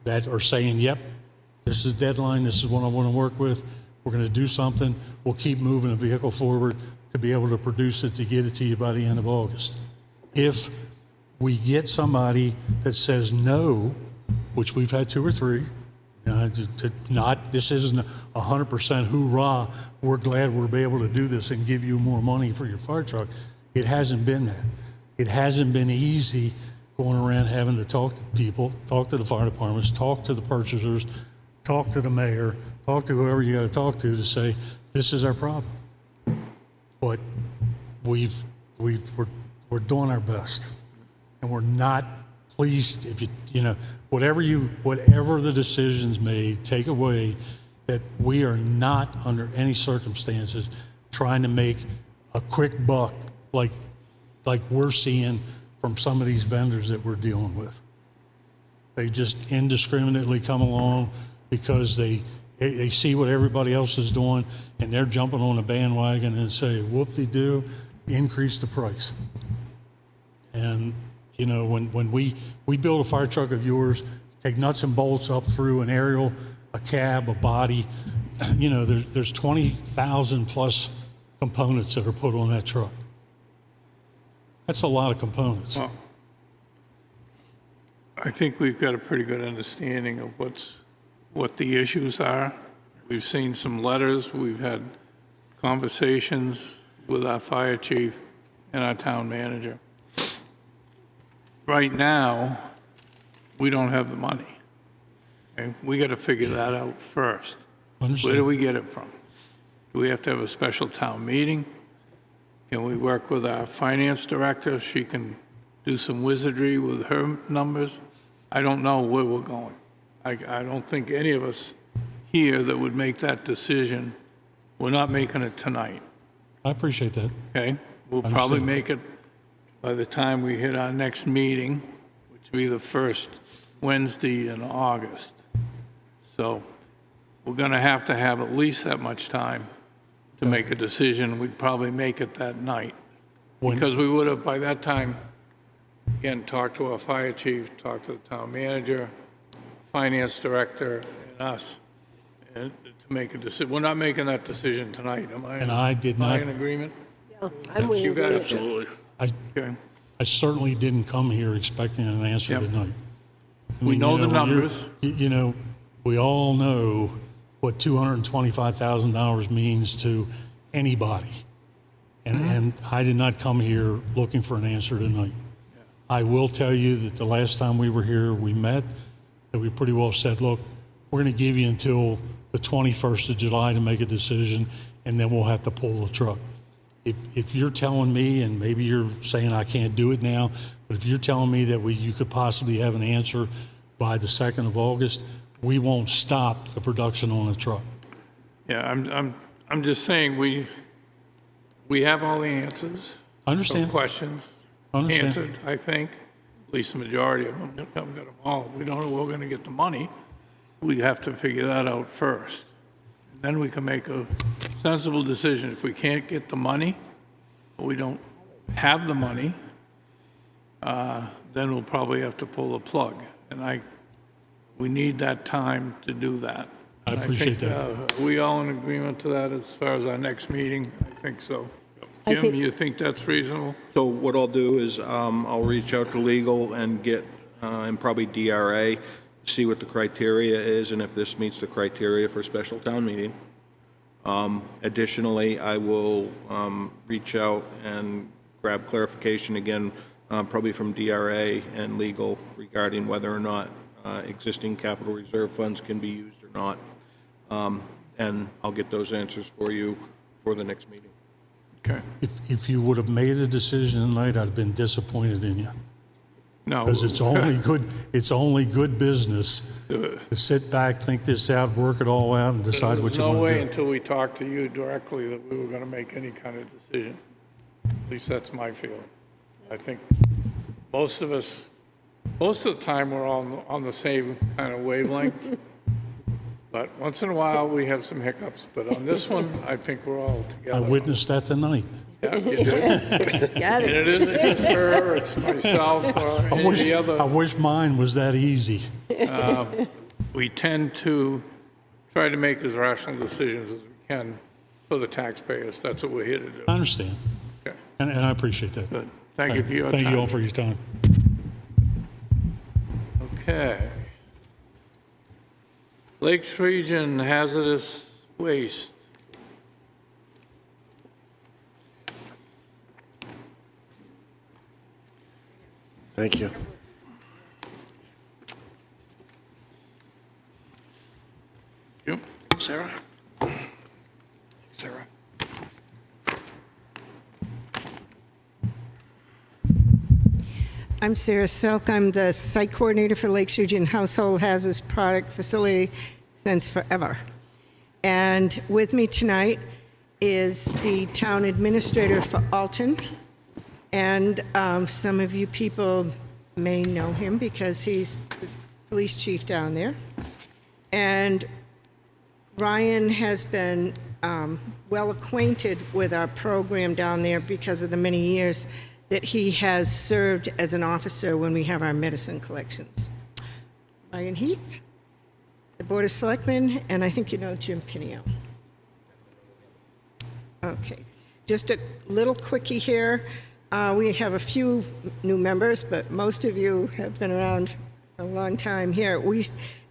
that are saying, yep, this is the deadline, this is what I want to work with, we're going to do something, we'll keep moving the vehicle forward to be able to produce it, to get it to you by the end of August. If we get somebody that says no, which we've had 2 or 3, this isn't 100% hoorah, we're glad we'll be able to do this and give you more money for your fire truck. It hasn't been that. It hasn't been easy going around having to talk to people, talk to the fire departments, talk to the purchasers, talk to the mayor, talk to whoever you got to talk to say, this is our problem. But we're doing our best, and we're not pleased if whatever the decisions made, take away that we are not under any circumstances trying to make a quick buck like we're seeing from some of these vendors that we're dealing with. They just indiscriminately come along because they see what everybody else is doing, and they're jumping on a bandwagon and say, whoop-de-doo, increase the price. And you know, when we build a fire truck of yours, take nuts and bolts up through an aerial, a cab, a body, you know, there's 20,000 plus components that are put on that truck. That's a lot of components. Well, I think we've got a pretty good understanding of what the issues are. We've seen some letters, we've had conversations with our fire chief and our town manager. Right now, we don't have the money. Okay? We got to figure that out first. Understood. Where do we get it from? Do we have to have a special town meeting? Can we work with our finance director? She can do some wizardry with her numbers. I don't know where we're going. I don't think any of us here that would make that decision, we're not making it tonight, I appreciate that. okay? We'll probably Understand. make it by the time we hit our next meeting, which will be the first Wednesday in August. So we're going to have at least that much time to make a decision. We'd probably make it that night. Because we would have, by that time, again, talked to our fire chief, talked to the town manager, finance director, and us, and to make a decision. We're not making that decision tonight, am I? And I did not- Am I in agreement? I'm with You got it. Absolutely. Okay. I certainly didn't come here expecting an answer Yep. tonight. I We mean, know you the when you're- numbers. You know, we all know what $225,000 means to anybody. And I did not come here looking for an answer tonight. I will tell you that the last time we were here, we met, that we pretty well said, look, we're going to give you until the 21st of July to make a decision, and then we'll have to pull the truck. If you're telling me, and maybe you're saying I can't do it now, but if you're telling me that you could possibly have an answer by the 2nd of August, we won't stop the production on the truck. Yeah, I'm just saying, we have all the answers. Understand. Some questions Understand. answered, I think, at least the majority of them. We haven't got them all. We don't know where we're going to get the money. We have to figure that out first. And then we can make a sensible decision. If we can't get the money, or we don't have the money, then we'll probably have to pull the plug. And we need that time to do that. I And appreciate think, that. Are we all in agreement to that as far as our next meeting? I think so. I Jim, think- you think that's reasonable? So what I'll do is I'll reach out to legal and get, and probably DRA, see what the criteria is and if this meets the criteria for a special town meeting. Additionally, I will reach out and grab clarification again, probably from DRA and legal regarding whether or not existing capital reserve funds can be used or not. And I'll get those answers for you for the next meeting. Okay. If you would have made a decision tonight, I'd have been disappointed in you. No. Because it's only good business to sit back, think this out, work it all out, and decide what you There's no want way to do. until we talk to you directly that we were going to make any kind of decision. At least that's my feeling. I think most of the time, we're on the same kind of wavelength. But once in a while, we have some hiccups. But on this one, I think we're all together. I witnessed that tonight. Yeah, you did. Got And it. it isn't just her, it's myself, or any of the I other. wish mine was that easy. We tend to try to make as rational decisions as we can for the taxpayers. That's what we're here to do. I understand, Okay, and I appreciate that. good. Thank you for your time. Thank you all for your time. Okay. Lakes Region Hazardous Waste. Thank you. You. Sarah? Sarah? I'm Sarah Silk. I'm the site coordinator for Lakes Region Household Hazardous Product Facility since forever. And with me tonight is the town administrator for Alton. And some of you people may know him because he's the police chief down there. And Ryan has been well acquainted with our program down there because of the many years that he has served as an officer when we have our medicine collections. Ryan Heath, the Board of Selectmen, and I think you know Jim Pinio. Okay, just a little quickie here. We have a few new members, but most of you have been around a long time here. We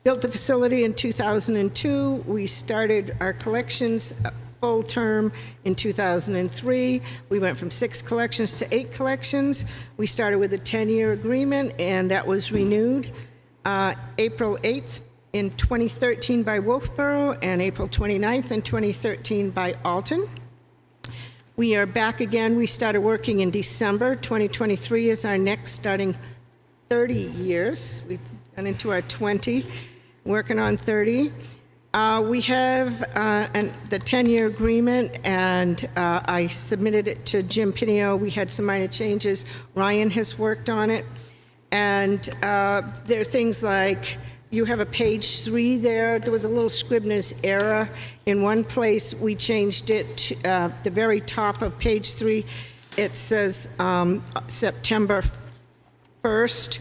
built the facility in 2002. We started our collections full term in 2003. We went from 6 collections to 8 collections. We started with a 10-year agreement, and that was renewed April 8th in 2013 by Wolfeboro and April 29th in 2013 by Alton. We are back again. We started working in December. 2023 is our next, starting 30 years. We've gone into our 20, working on 30. We have the 10-year agreement, and I submitted it to Jim Pinio. We had some minor changes. Ryan has worked on it. And there are things like, you have a page 3 there. There was a little Scribner's error. In one place, we changed it to the very top of page 3. It says September 1st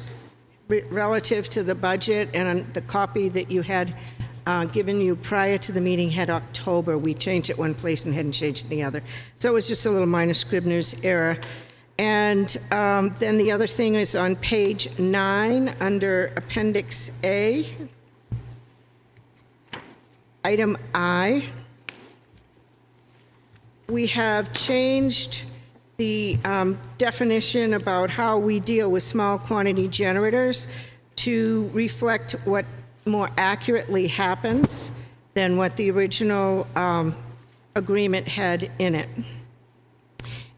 relative to the budget, and the copy that you had given you prior to the meeting had October. We changed it one place and hadn't changed the other. So it was just a little minor Scribner's error. And then the other thing is on page 9, under Appendix A, item I, we have changed the definition about how we deal with small quantity generators to reflect what more accurately happens than what the original agreement had in it.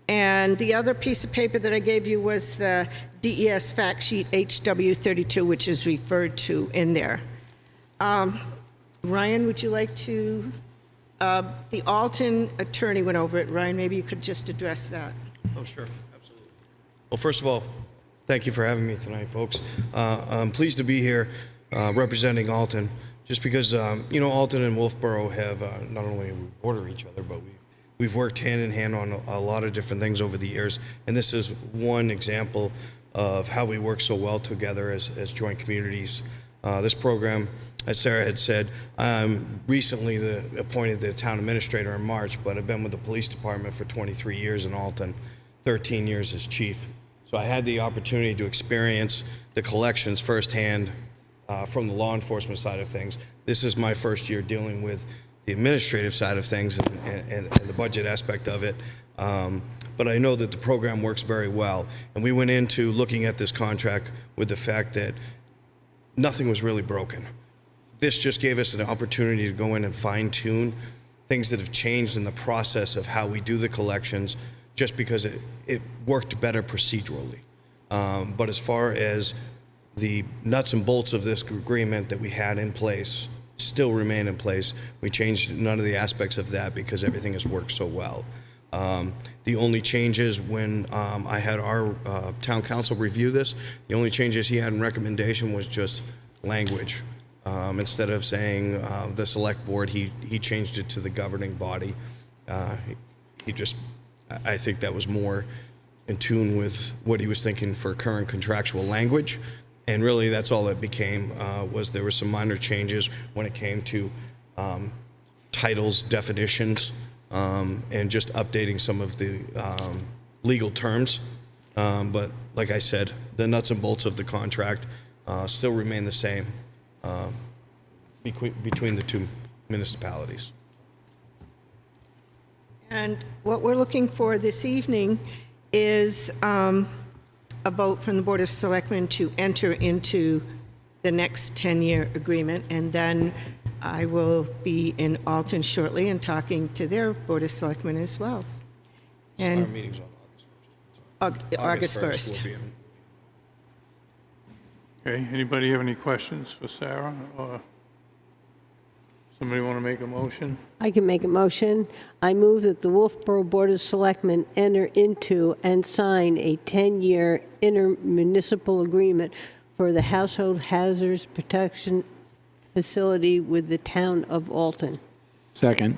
And the other piece of paper that I gave you was the DES fact sheet HW32, which is referred to in there. Ryan, would you like to, the Alton attorney went over it. Ryan, maybe you could just address that. Oh, sure, absolutely. Well, first of all, thank you for having me tonight, folks. I'm pleased to be here representing Alton, just because, you know, Alton and Wolfeboro have not only border each other, but we've worked hand in hand on a lot of different things over the years, and this is one example of how we work so well together as joint communities. This program, as Sarah had said, I'm recently appointed the town administrator in March, but I've been with the police department for 23 years in Alton, 13 years as chief. So I had the opportunity to experience the collections firsthand from the law enforcement side of things. This is my first year dealing with the administrative side of things and the budget aspect of it. But I know that the program works very well. And we went into looking at this contract with the fact that nothing was really broken. This just gave us an opportunity to go in and fine tune things that have changed in the process of how we do the collections, just because it worked better procedurally. But as far as the nuts and bolts of this agreement that we had in place still remain in place. We changed none of the aspects of that because everything has worked so well. The only changes when I had our town council review this, the only changes he had in recommendation was just language. Instead of saying the select board, he changed it to the governing body. I think that was more in tune with what he was thinking for current contractual language. And really, that's all it became, was there were some minor changes when it came to titles, definitions, and just updating some of the legal terms. But like I said, the nuts and bolts of the contract still remain the same between the two municipalities. And what we're looking for this evening is a vote from the Board of Selectmen to enter into the next 10-year agreement, and then I will be in Alton shortly and talking to their Board of Selectmen as well. And Our meeting's on August 1st. We'll be in. Okay, anybody have any questions for Sarah, or somebody want to make a motion? I can make a motion. I move that the Wolfeboro Board of Selectmen enter into and sign a 10-year intermunicipal agreement for the Household Hazardous Protection Facility with the town of Alton. Second.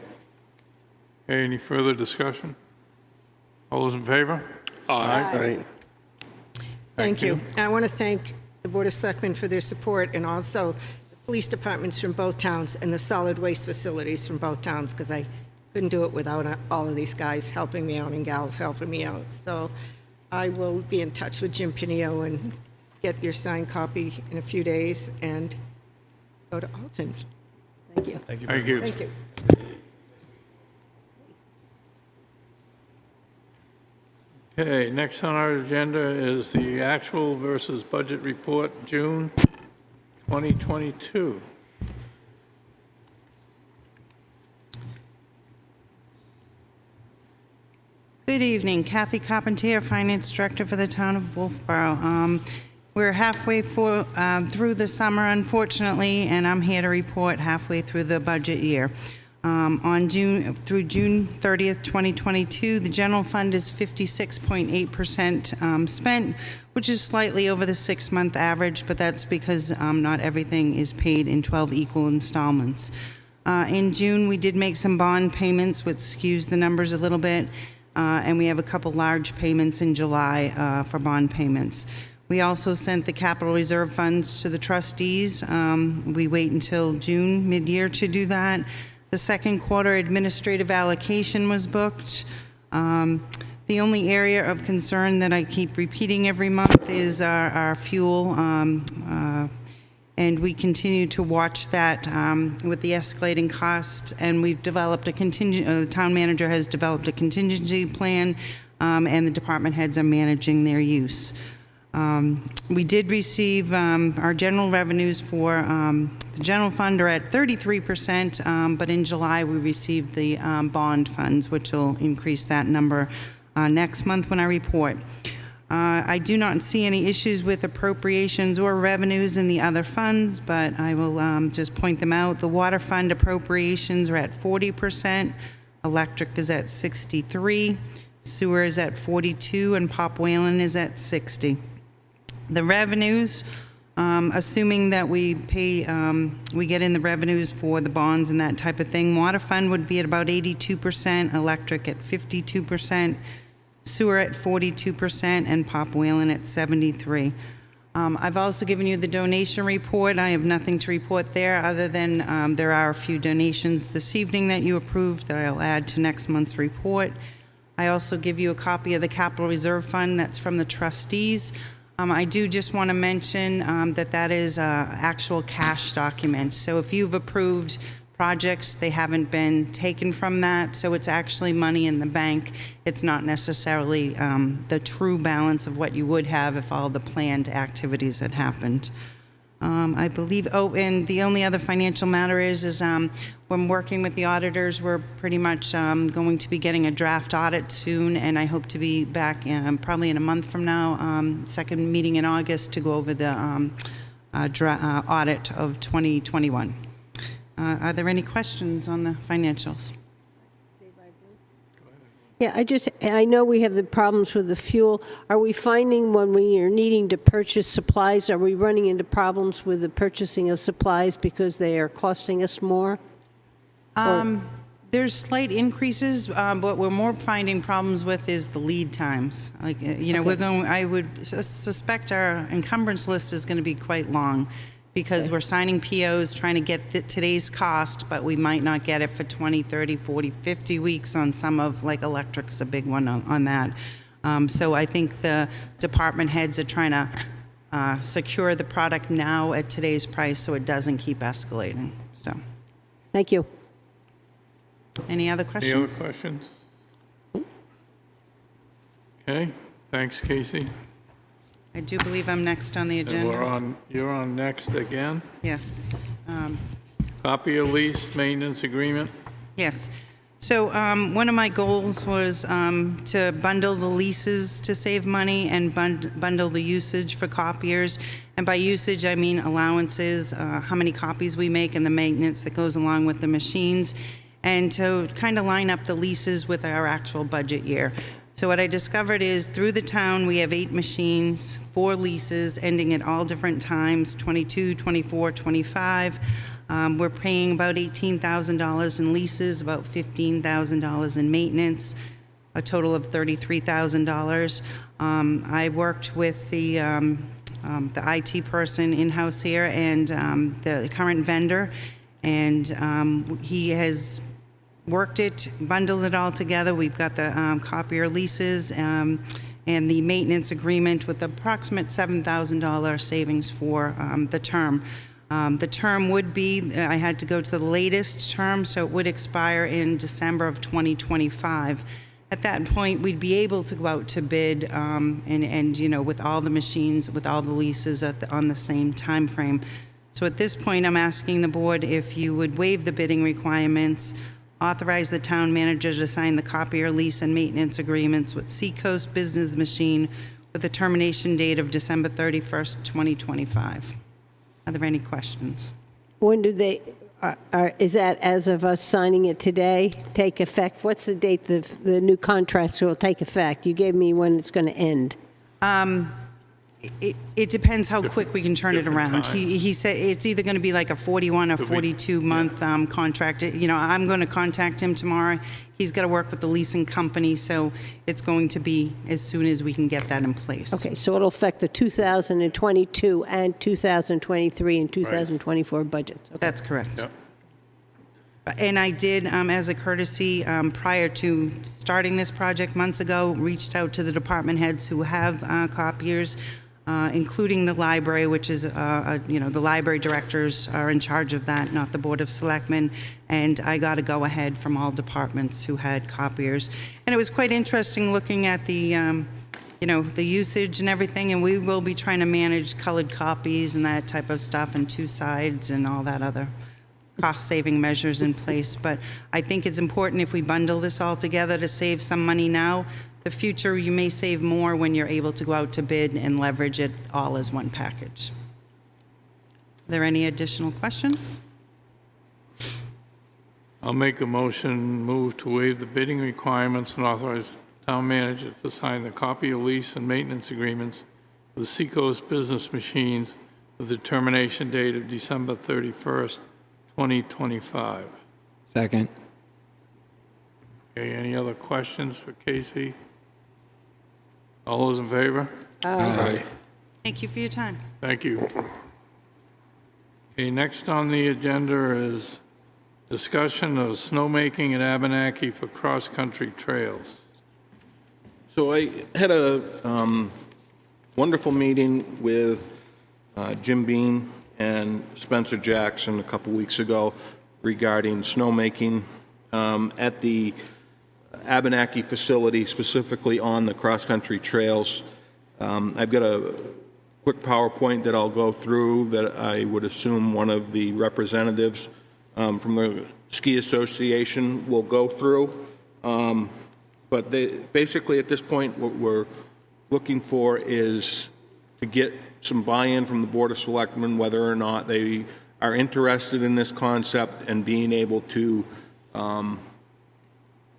Okay, any further discussion? All those in favor? All right. Thank you. I want to thank the Board of Selectmen for their support, and also the police departments from both towns and the solid waste facilities from both towns, because I couldn't do it without all of these guys helping me out and gals helping me out. So I will be in touch with Jim Pinio and get your signed copy in a few days and go to Alton. Thank you. Thank you. Thank you. Thank you. Okay, next on our agenda is the actual versus budget report, June 2022. Good evening, Kathy Carpentier, Finance Director for the town of Wolfeboro. We're halfway through the summer, unfortunately, and I'm here to report halfway through the budget year. Through June 30th, 2022, the general fund is 56.8% spent, which is slightly over the 6-month average, but that's because not everything is paid in 12 equal installments. In June, we did make some bond payments, which skews the numbers a little bit, and we have a couple large payments in July for bond payments. We also sent the capital reserve funds to the trustees. We wait until June, mid-year, to do that. The second quarter administrative allocation was booked. The only area of concern that I keep repeating every month is our fuel, and we continue to watch that with the escalating costs, and we've developed a the town manager has developed a contingency plan, and the department heads are managing their use. We did receive our general revenues for the general fund are at 33%, but in July we received the bond funds, which will increase that number next month when I report. I do not see any issues with appropriations or revenues in the other funds, but I will just point them out. The water fund appropriations are at 40%, electric is at 63%, sewer is at 42%, and Pop Whalen is at 60%. The revenues, assuming that we pay, we get in the revenues for the bonds and that type of thing, water fund would be at about 82%, electric at 52%, sewer at 42%, and Pop Whalen at 73%. I've also given you the donation report. I have nothing to report there other than there are a few donations this evening that you approved that I'll add to next month's report. I also give you a copy of the capital reserve fund that's from the trustees. I do just want to mention that is an actual cash document. So if you've approved projects, they haven't been taken from that, so it's actually money in the bank. It's not necessarily the true balance of what you would have if all the planned activities had happened. I believe, and the only other financial matter is when working with the auditors, we're pretty much going to be getting a draft audit soon, and I hope to be back probably in a month from now, second meeting in August, to go over the audit of 2021. Are there any questions on the financials? Yeah, I know we have the problems with the fuel. Are we finding when we are needing to purchase supplies, are we running into problems with the purchasing of supplies because they are costing us more? There's slight increases, but we're more finding problems with is the lead times. Like, okay. I would suspect our encumbrance list is going to be quite long, because okay. We're signing POs trying to get today's cost, but we might not get it for 20, 30, 40, 50 weeks on some of, like electric's a big one on that. So I think the department heads are trying to secure the product now at today's price so it doesn't keep escalating. So, thank you. Any other questions? Any other questions? Okay, thanks, Casey. I do believe I'm next on the agenda. And you're on next again? Yes. Copy of lease maintenance agreement? Yes. So one of my goals was to bundle the leases to save money and bundle the usage for copiers. And by usage, I mean allowances, how many copies we make, and the maintenance that goes along with the machines, and to kind of line up the leases with our actual budget year. So what I discovered is through the town, we have 8 machines, 4 leases ending at all different times, 22, 24, 25. We're paying about $18,000 in leases, about $15,000 in maintenance, a total of $33,000. I worked with the IT person in-house here and the current vendor, and he has worked it, bundled it all together. We've got the copier leases and the maintenance agreement with approximate $7,000 savings for the term. The term would be, I had to go to the latest term, so it would expire in December of 2025. At that point, we'd be able to go out to bid and with all the machines, with all the leases on the same time frame. So at this point, I'm asking the board if you would waive the bidding requirements, authorize the town manager to sign the copier lease and maintenance agreements with Seacoast Business Machine with a termination date of December 31st, 2025. Are there any questions? When do they, is that as of us signing it today, take effect? What's the date the new contracts will take effect? You gave me when it's going to end. It depends how quick we can turn it around. time. He said it's either going to be like a 41 or 42-month contract. You know, I'm going to contact him tomorrow. He's got to work with the leasing company, so it's going to be as soon as we can get that in place. Okay, so it'll affect the 2022 and 2023 and 2024 budgets. Okay. That's correct. Yep. And I did, as a courtesy, prior to starting this project months ago, reached out to the department heads who have copiers, including the library, which is, the library directors are in charge of that, not the Board of Selectmen. And I got a go-ahead from all departments who had copiers. And it was quite interesting looking at the, the usage and everything. And we will be trying to manage colored copies and that type of stuff, and two sides and all that other cost-saving measures in place. But I think it's important if we bundle this all together to save some money now. The future, you may save more when you're able to go out to bid and leverage it all as one package. Are there any additional questions? I'll make a motion, move to waive the bidding requirements and authorize town manager to sign the copy of lease and maintenance agreements with Seacoast Business Machines with the termination date of December 31st, 2025. Second. Okay, any other questions for Casey? All those in favor? Aye. Thank you for your time. Thank you. Okay, next on the agenda is discussion of snowmaking at Abenaki for cross-country trails. So I had a wonderful meeting with Jim Bean and Spencer Jackson a couple weeks ago regarding snowmaking at the Abenaki facility, specifically on the cross-country trails. I've got a quick PowerPoint that I'll go through that I would assume one of the representatives from the Ski Association will go through. But basically at this point, what we're looking for is to get some buy-in from the Board of Selectmen, whether or not they are interested in this concept and being able to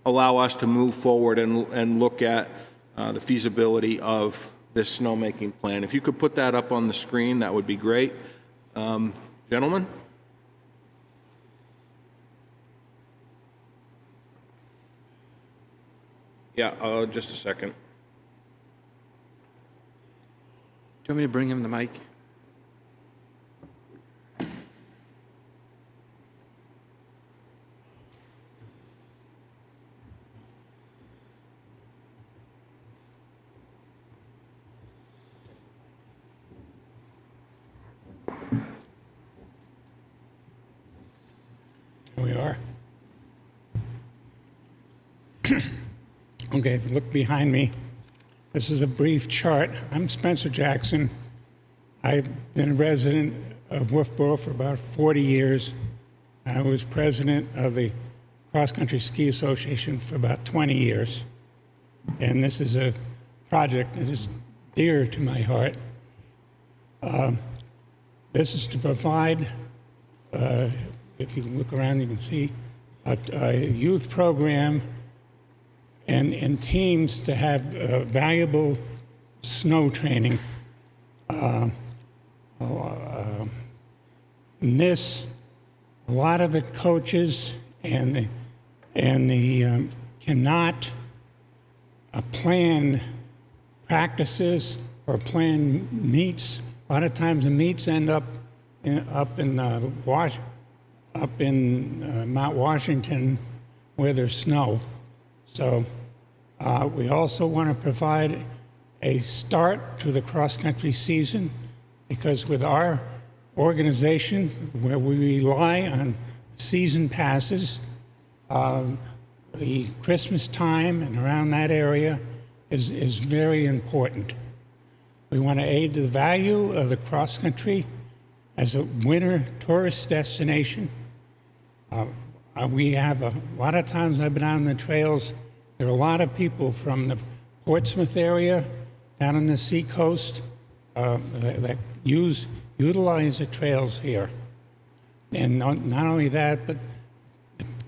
allow us to move forward and look at the feasibility of this snowmaking plan. If you could put that up on the screen, that would be great. Gentlemen? Yeah, just a second. Do you want me to bring him the mic? Here we are. Okay, if you look behind me, this is a brief chart. I'm Spencer Jackson. I've been a resident of Wolfeboro for about 40 years. I was president of the Cross Country Ski Association for about 20 years. And this is a project that is dear to my heart. This is to provide, if you look around, you can see a youth program and teams to have valuable snow training. A lot of the coaches and the cannot plan practices or plan meets. A lot of times the meets end up in Mount Washington where there's snow. So we also want to provide a start to the cross-country season, because with our organization, where we rely on season passes, the Christmas time and around that area is very important. We want to aid the value of the cross-country as a winter tourist destination. We have a lot of times I've been on the trails. There are a lot of people from the Portsmouth area down on the seacoast that utilize the trails here. And not only that, but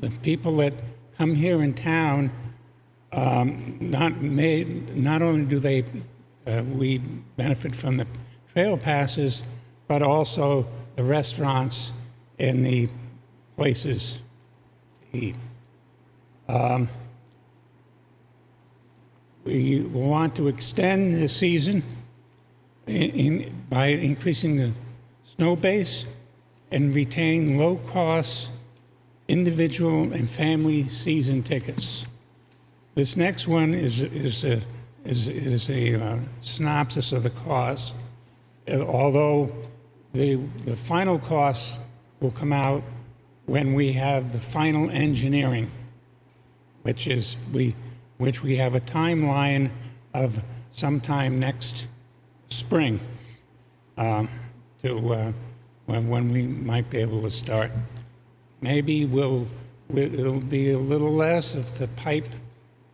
the people that come here in town, not only do we benefit from the trail passes, but also the restaurants and the places to eat. We want to extend the season by increasing the snow base and retain low-cost individual and family season tickets. This next one is a synopsis of the cost, although the final costs will come out when we have the final engineering, which we have a timeline of sometime next spring to when we might be able to start. Maybe it'll be a little less if the pipe,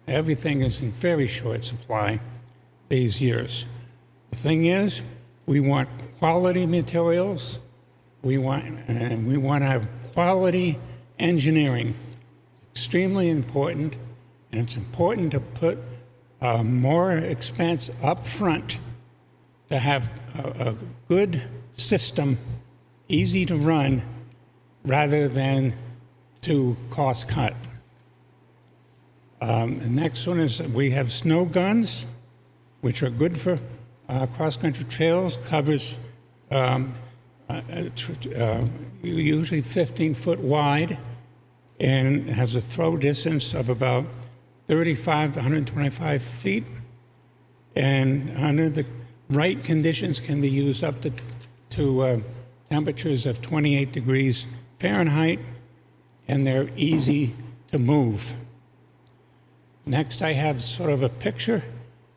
everything is in very short supply these years. The thing is, we want quality materials. We want to have quality engineering. It's extremely important, and it's important to put more expense up front to have a good system, easy to run, rather than to cost cut. The next one is we have snow guns, which are good for cross-country trails, covers usually 15-foot wide and has a throw distance of about 35 to 125 feet. And under the right conditions can be used up to temperatures of 28 degrees Fahrenheit, and they're easy to move. Next, I have sort of a picture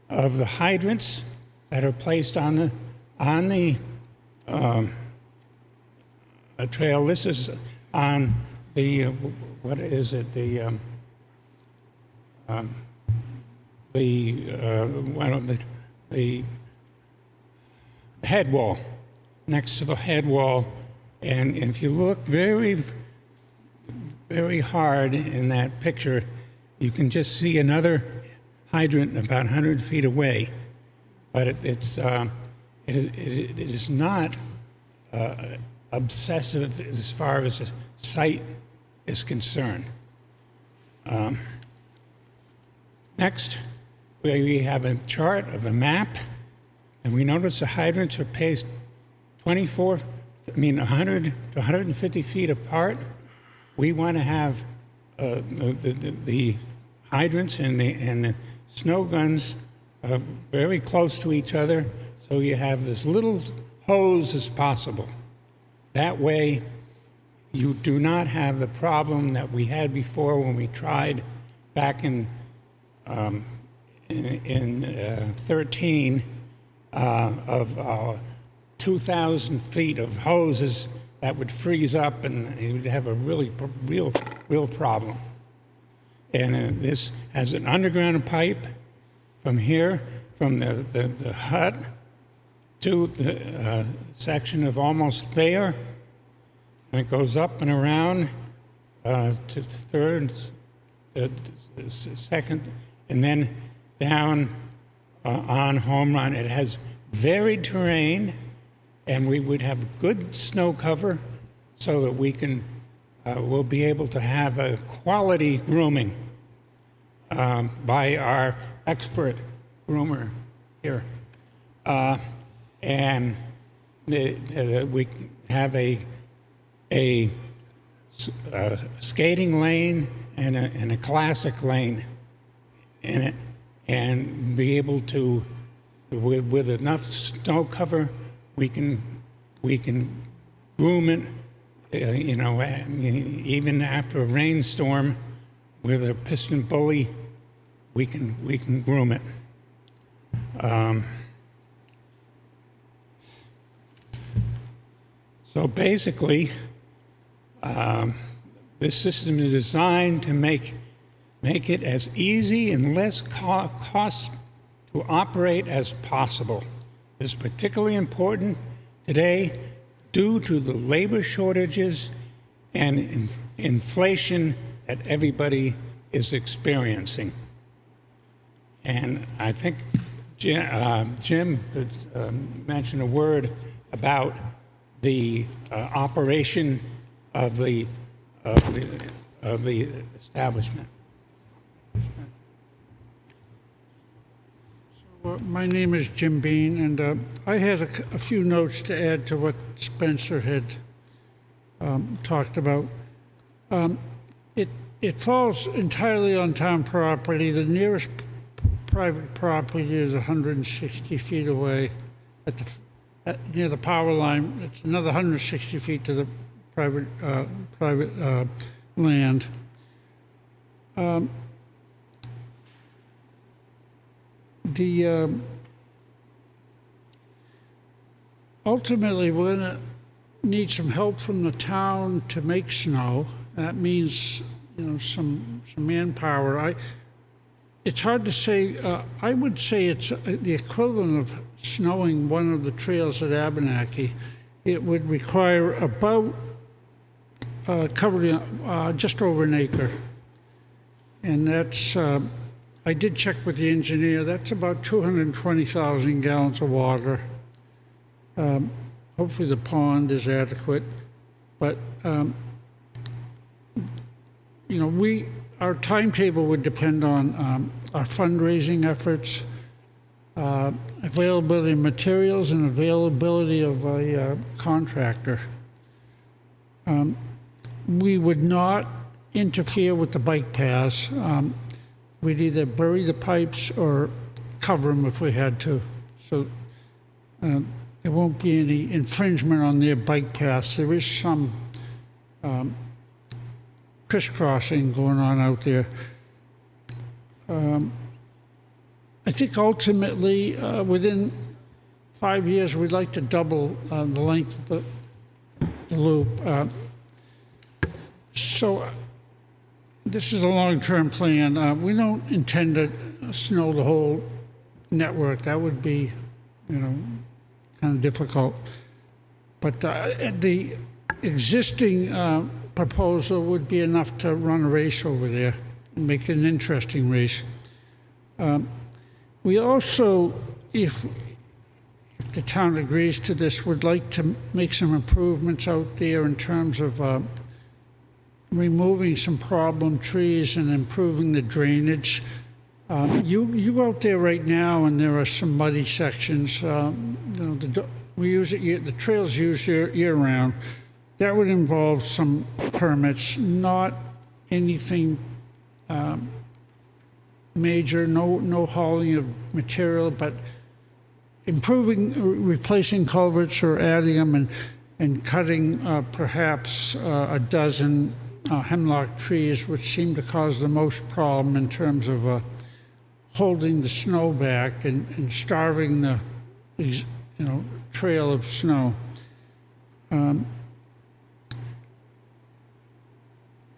of the hydrants that are placed on the trail. This is on the what is it? The head wall, next to the head wall, and if you look very, very hard in that picture, you can just see another hydrant about 100 feet away, but it is not obsessive as far as the site is concerned. Next, we have a chart of the map, and we notice the hydrants are placed 100 to 150 feet apart. We want to have the hydrants and the snow guns very close to each other, so you have as little hose as possible. That way, you do not have the problem that we had before when we tried back in 13 of 2,000 feet of hoses that would freeze up, and you would have a real problem. And this has an underground pipe from here, from the hut to the section of almost there, and it goes up and around to the third, second, and then down on home run. It has varied terrain, and we would have good snow cover so that we can we'll be able to have a quality grooming by our expert groomer here. And we have a skating lane and a classic lane in it, and be able to, with enough snow cover, we can groom it. Even after a rainstorm, with a piston bully, we can groom it. So basically, This system is designed to make it as easy and less cost to operate as possible. This is particularly important today due to the labor shortages and inflation that everybody is experiencing. And I think Jim could mention a word about the operation of the establishment. Well, my name is Jim Bean, and I had a few notes to add to what Spencer had talked about. It falls entirely on town property. The nearest private property is 160 feet away near the power line. It's another 160 feet to the private land. Ultimately, we're going to need some help from the town to make snow. That means, some manpower. It's hard to say. I would say it's the equivalent of snowing one of the trails at Abenaki. It would require about covering just over an acre, and that's. I did check with the engineer. That's about 220,000 gallons of water. Hopefully the pond is adequate, but our timetable would depend on our fundraising efforts, availability of materials, and availability of a contractor. We would not interfere with the bike paths. We'd either bury the pipes or cover them if we had to. So there won't be any infringement on their bike paths. There is some crisscrossing going on out there. I think ultimately, within 5 years, we'd like to double the length of the loop. So this is a long-term plan. We don't intend to snow the whole network. That would be, kind of difficult. But the existing proposal would be enough to run a race over there and make it an interesting race. We also, if the town agrees to this, would like to make some improvements out there in terms of removing some problem trees and improving the drainage. You go out there right now, and there are some muddy sections. We use it. The trails used year-round. That would involve some permits, not anything major. No hauling of material, but improving, replacing culverts or adding them, and cutting perhaps a dozen hemlock trees, which seem to cause the most problem in terms of holding the snow back and starving the trail of snow.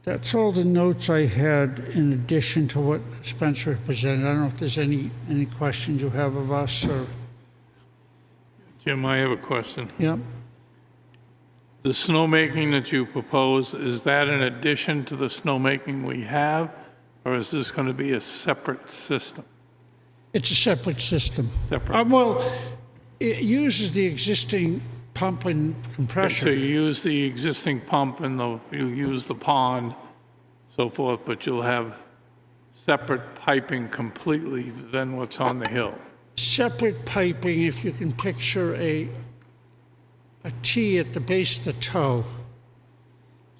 That's all the notes I had in addition to what Spencer presented. I don't know if there's any questions you have of us or. Jim, I have a question. Yep. The snowmaking that you propose, is that in addition to the snowmaking we have, or is this going to be a separate system? It's a separate system. Separate. Well, it uses the existing pump and compressor. So you use the existing pump and you use the pond, so forth, but you'll have separate piping completely than what's on the hill. Separate piping, if you can picture a T at the base of the toe.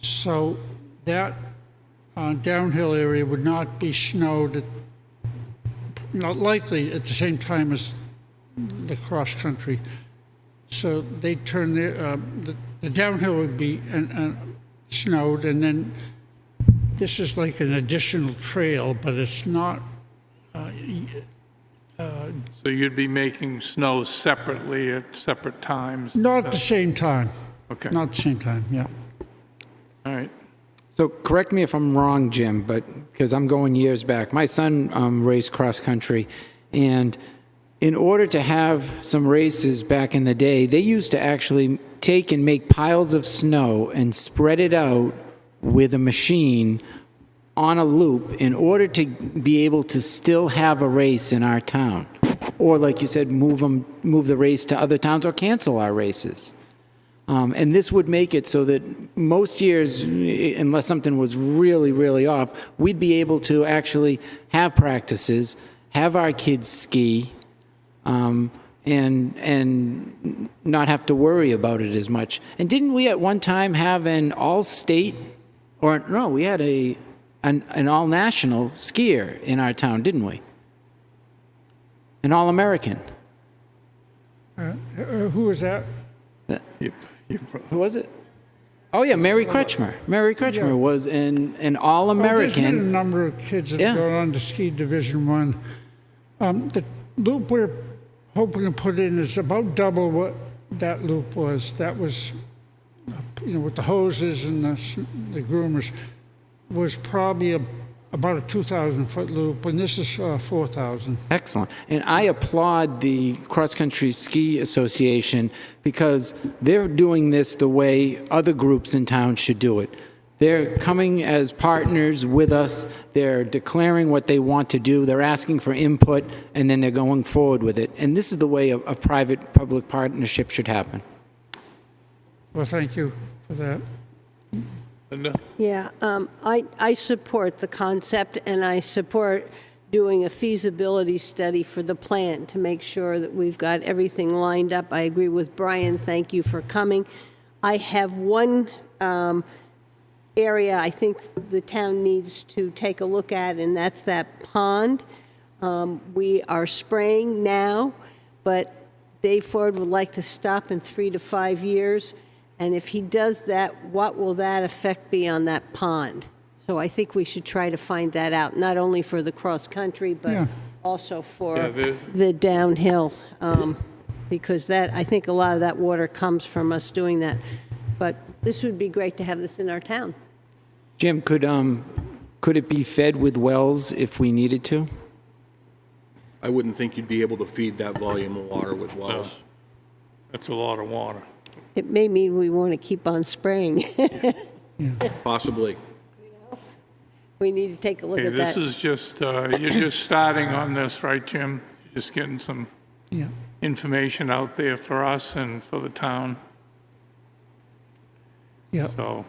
So that downhill area would not be snowed, not likely at the same time as the cross country. So they turn the downhill would be snowed, and then this is like an additional trail, but it's not. So you'd be making snow separately at separate times? Not at the same time. Okay. Not at the same time, yeah. All right. So correct me if I'm wrong, Jim, but because I'm going years back. My son raced cross country, and in order to have some races back in the day, they used to actually take and make piles of snow and spread it out with a machine on a loop in order to be able to still have a race in our town. Or like you said, move the race to other towns or cancel our races. And this would make it so that most years, unless something was really, really off, we'd be able to actually have practices, have our kids ski, and not have to worry about it as much. And didn't we at one time have an all-state, or no, we had an all-national skier in our town, didn't we? An all-American. Who was that? Who was it? Oh, yeah, Mary Kretschmer. Mary Kretschmer was an all-American. There's been a number of kids that have gone on to ski Division I. The loop we're hoping to put in is about double what that loop was. That was, with the hoses and the groomers, was probably about a 2,000-foot loop, and this is 4,000. Excellent. And I applaud the Cross Country Ski Association because they're doing this the way other groups in town should do it. They're coming as partners with us. They're declaring what they want to do. They're asking for input, and then they're going forward with it. And this is the way a private-public partnership should happen. Well, thank you for that. Linda? Yeah, I support the concept, and I support doing a feasibility study for the plan to make sure that we've got everything lined up. I agree with Brian. Thank you for coming. I have one area I think the town needs to take a look at, and that's that pond. We are spraying now, but Dave Ford would like to stop in 3 to 5 years. And if he does that, what will that effect be on that pond? So I think we should try to find that out, not only for the cross-country, but also for the downhill, because I think a lot of that water comes from us doing that. But this would be great to have this in our town. Jim, could it be fed with wells if we needed to? I wouldn't think you'd be able to feed that volume of water with wells. That's a lot of water. It may mean we want to keep on spraying. Possibly. We need to take a look Okay, at that. this is just, you're just starting on this, right, Jim? You're just getting some information out there for us and for the town. Yeah. So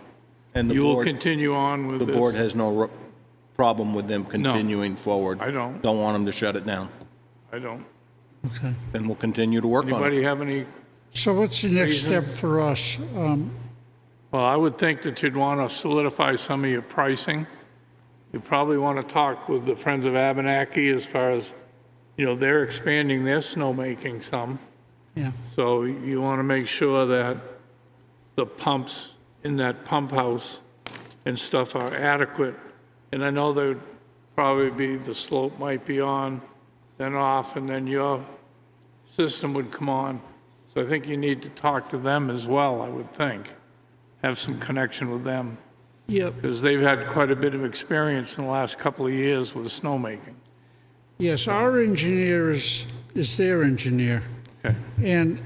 And the you will board, continue on with the this? board has no problem with them continuing forward. I don't. Don't want them to shut it down. I don't. Okay. Then we'll continue to work on it. Anybody have any? So what's the next step for us? Well, I would think that you'd want to solidify some of your pricing. You probably want to talk with the Friends of Abenaki as far as, they're expanding their snowmaking some. Yeah. So you want to make sure that the pumps in that pump house and stuff are adequate. And I know there'd probably be, the slope might be on, then off, and then your system would come on. So I think you need to talk to them as well, I would think. Have some connection with them. Yep. Because they've had quite a bit of experience in the last couple of years with snowmaking. Yes, our engineer is their engineer. Okay. And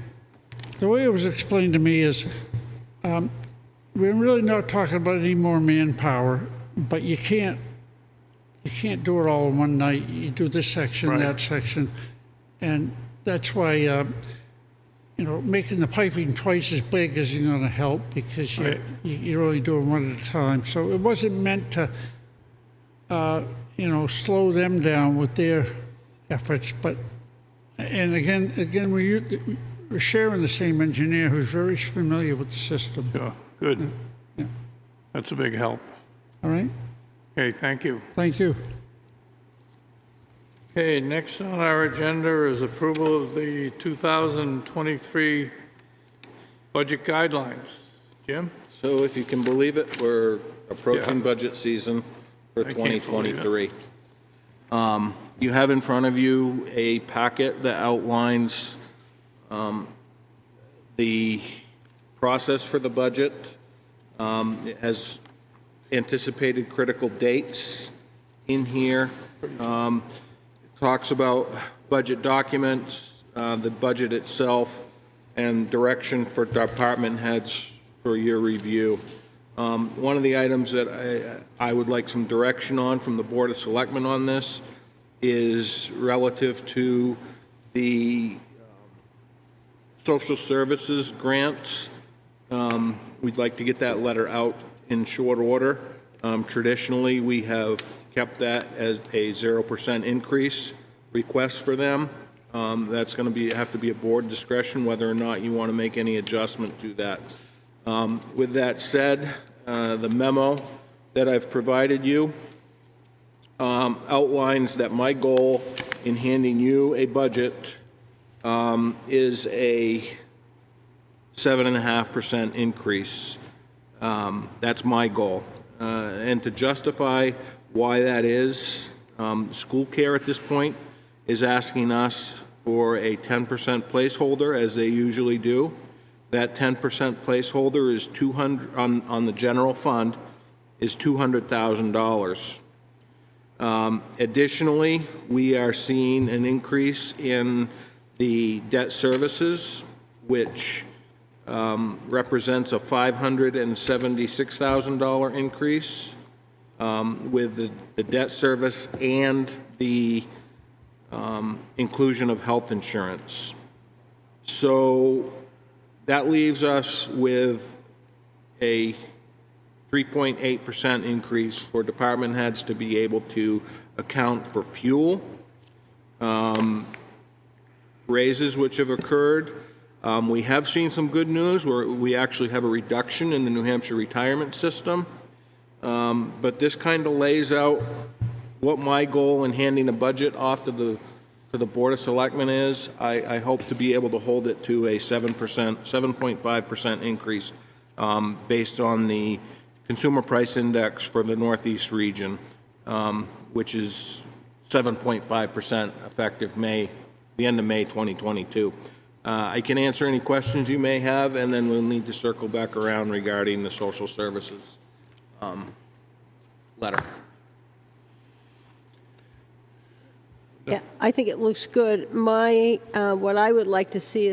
the way it was explained to me is, we're really not talking about any more manpower, but you can't do it all in one night. You do this section, Right. that section, and that's why making the piping twice as big isn't going to help because you're only doing one at a time. So it wasn't meant to, slow them down with their efforts. But and again, we're sharing the same engineer who's very familiar with the system. Sure. Good. Yeah. That's a big help. All right. Okay, thank you. Thank you. Okay, next on our agenda is approval of the 2023 budget guidelines. Jim? So if you can believe it, we're approaching budget season for I can't believe 2023. You have in front of you a packet that outlines the process for the budget. It has anticipated critical dates in here. It talks about budget documents, the budget itself, and direction for department heads for your review. One of the items that I would like some direction on from the Board of Selectmen on this is relative to the social services grants. We'd like to get that letter out in short order. Traditionally, we have kept that as a 0% increase request for them. That's going to have to be a board discretion whether or not you want to make any adjustment to that. With that said, the memo that I've provided you outlines that my goal in handing you a budget is a 7.5% increase. That's my goal. And to justify why that is, school care at this point is asking us for a 10% placeholder, as they usually do. That 10% placeholder is 200 on the general fund is $200,000. Additionally, we are seeing an increase in the debt services, which represents a $576,000 increase with the debt service and the inclusion of health insurance. So that leaves us with a 3.8% increase for department heads to be able to account for fuel, raises which have occurred. We have seen some good news where we actually have a reduction in the New Hampshire retirement system. But this kind of lays out what my goal in handing a budget off to the Board of Selectmen is. I hope to be able to hold it to a 7.5% increase based on the Consumer Price Index for the Northeast region, which is 7.5% effective the end of May 2022. I can answer any questions you may have, and then we'll need to circle back around regarding the social services letter. Yeah, I think it looks good. What I would like to see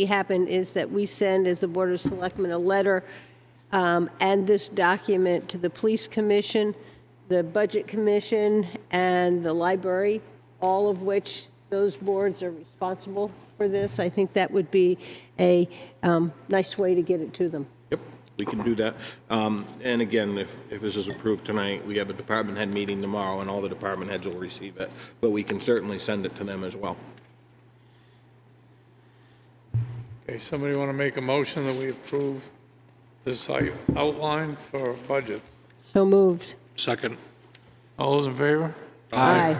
happen is that we send, as the Board of Selectmen, a letter and this document to the Police Commission, the Budget Commission, and the Library, all of which those boards are responsible for this. I think that would be a nice way to get it to them. Yep, we can do that. And again, if this is approved tonight, we have a department head meeting tomorrow, and all the department heads will receive it. But we can certainly send it to them as well. Okay, somebody want to make a motion that we approve this outline for budgets? So moved. Second. All those in favor? Aye.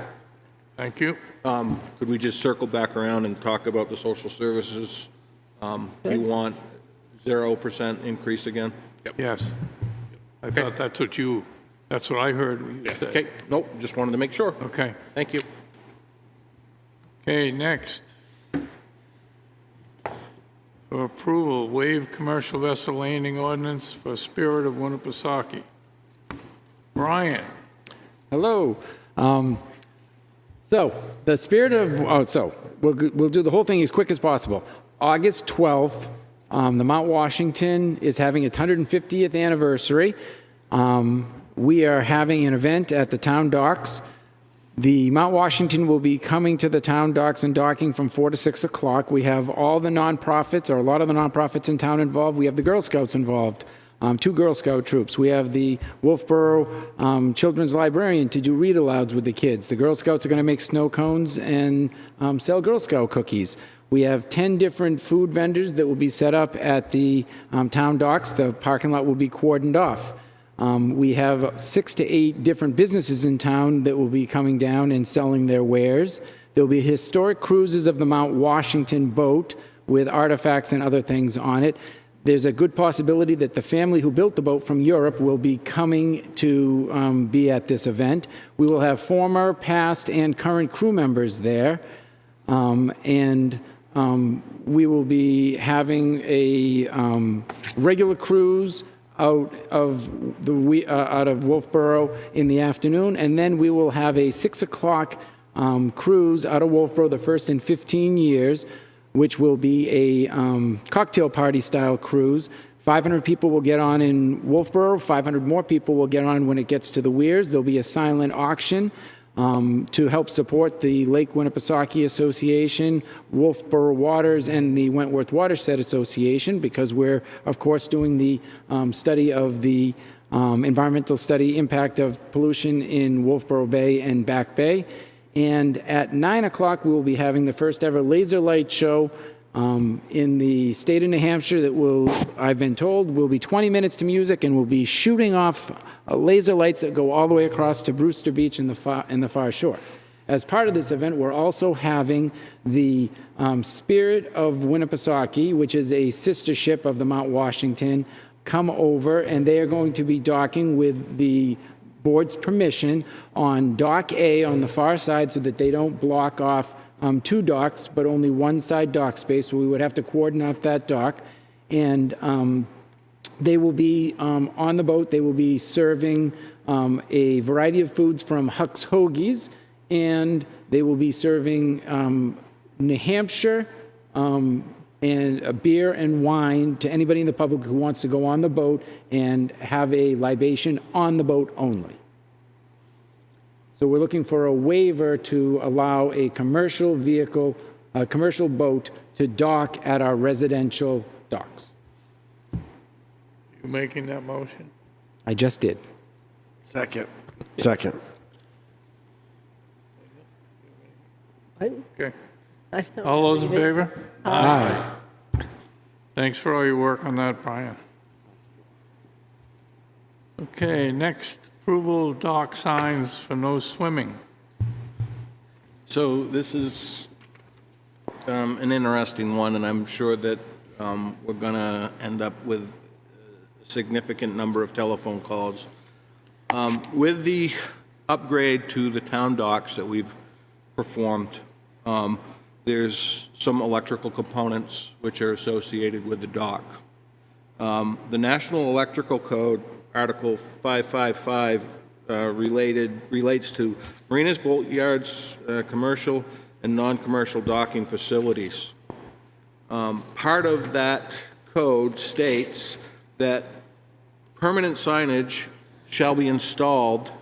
Thank you. Could we just circle back around and talk about the social services? You want 0% increase again? Yes. I thought that's what I heard you say. Okay, nope, just wanted to make sure. Okay. Thank you. Okay, next. For approval, waive commercial vessel landing ordinance for Spirit of Winnipesaukee. Brian. Hello. So the spirit of, we'll do the whole thing as quick as possible. August 12th, the Mount Washington is having its 150th anniversary. We are having an event at the town docks. The Mount Washington will be coming to the town docks and docking from 4 to 6 o'clock. We have all the nonprofits, or a lot of the nonprofits in town involved. We have the Girl Scouts involved. 2 Girl Scout troops. We have the Wolfeboro Children's Librarian to do read-alouds with the kids. The Girl Scouts are going to make snow cones and sell Girl Scout cookies. We have 10 different food vendors that will be set up at the town docks. The parking lot will be cordoned off. We have 6 to 8 different businesses in town that will be coming down and selling their wares. There will be historic cruises of the Mount Washington boat with artifacts and other things on it. There's a good possibility that the family who built the boat from Europe will be coming to be at this event. We will have former, past, and current crew members there. We will be having a regular cruise, out of Wolfeboro in the afternoon, and then we will have a 6 o'clock cruise out of Wolfeboro, the first in 15 years, which will be a cocktail party style cruise. 500 people will get on in Wolfeboro, 500 more people will get on when it gets to the weirs. There'll be a silent auction to help support the Lake Winnipesaukee Association, Wolfeboro Waters, and the Wentworth Watershed Association, because we're, of course, doing the study of the environmental study impact of pollution in Wolfeboro Bay and Back Bay. And at 9 o'clock, we will be having the first ever laser light show in the state of New Hampshire that will, I've been told, will be 20 minutes to music and will be shooting off laser lights that go all the way across to Brewster Beach in the far shore. As part of this event, we're also having the Spirit of Winnipesaukee, which is a sister ship of the Mount Washington, come over, and they are going to be docking with the board's permission on Dock A on the far side so that they don't block off two docks, but only one side dock space, so we would have to cordon off that dock. And they will be on the boat. They will be serving a variety of foods from Huck's Hoagies, and they will be serving New Hampshire and a beer and wine to anybody in the public who wants to go on the boat and have a libation on the boat only. So we're looking for a waiver to allow a commercial vehicle, a commercial boat to dock at our residential docks. You making that motion? I just did. Second. Okay. All those in favor? Aye. Thanks for all your work on that, Brian. Okay, next, approval of dock signs for no swimming. So this is an interesting one, and I'm sure that we're going to end up with a significant number of telephone calls. With the upgrade to the town docks that we've performed, there's some electrical components which are associated with the dock. The National Electrical Code, Article 555, relates to marinas, boatyards, commercial and non-commercial docking facilities. Part of that code states that permanent signage shall be installed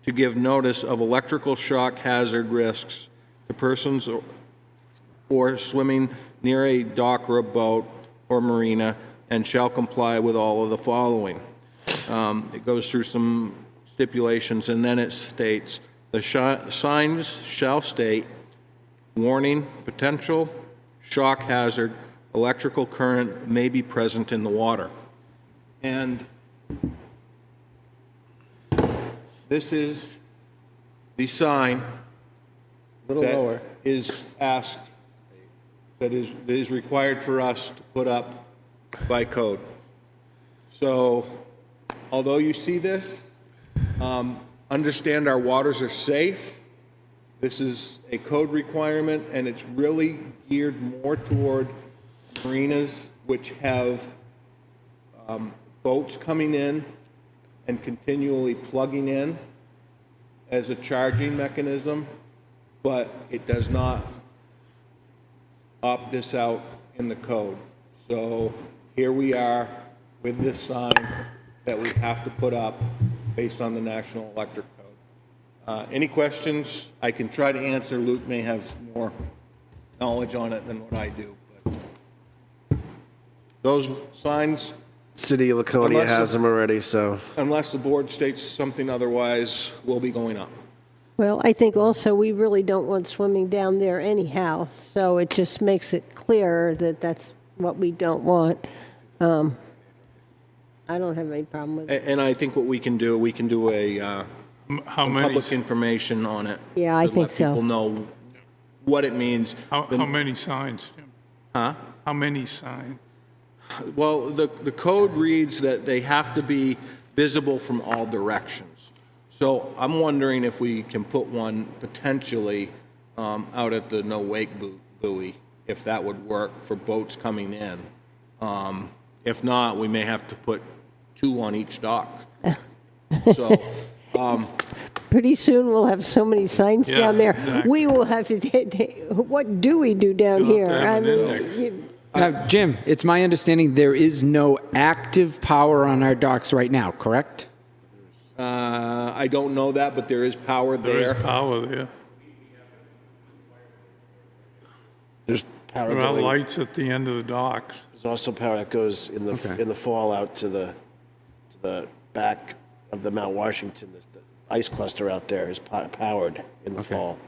to give notice of electrical shock hazard risks to persons or swimming near a dock or a boat or marina, and shall comply with all of the following. It goes through some stipulations, and then it states, the signs shall state, warning, potential shock hazard, electrical current may be present in the water. And this is the sign that is asked, that is required for us to put up by code. So, although you see this, understand our waters are safe. This is a code requirement, and it's really geared more toward marinas which have boats coming in and continually plugging in as a charging mechanism, but it does not opt this out in the code. So here we are with this sign that we have to put up based on the National Electric Code. Any questions? I can try to answer. Luke may have more knowledge on it than what I do. But those signs, City of Laconia has them already, so. unless the board states something otherwise, will be going up. Well, I think also we really don't want swimming down there anyhow, so it just makes it clearer that that's what we don't want. I don't have any problem with it. And I think what we can do a How many, public information on it. Yeah, I to think let people know what it means. how many signs, Jim? Huh? How many signs? Well, the code reads that they have to be visible from all directions. So I'm wondering if we can put one potentially out at the no wake buoy, if that would work for boats coming in. If not, we may have to put 2 on each dock. So, Pretty soon, we'll have so many signs Yeah, down there. exactly. We will have to, what do we do down You'll here? have to have I an mean, index. Jim, it's my understanding there is no active power on our docks right now, correct? I don't know that, but there is power There there. is power there. There's power There are going. lights at the end of the docks. There's also power that goes in the fall out to the back of the Mount Washington. The ice cluster out there is powered in the fall.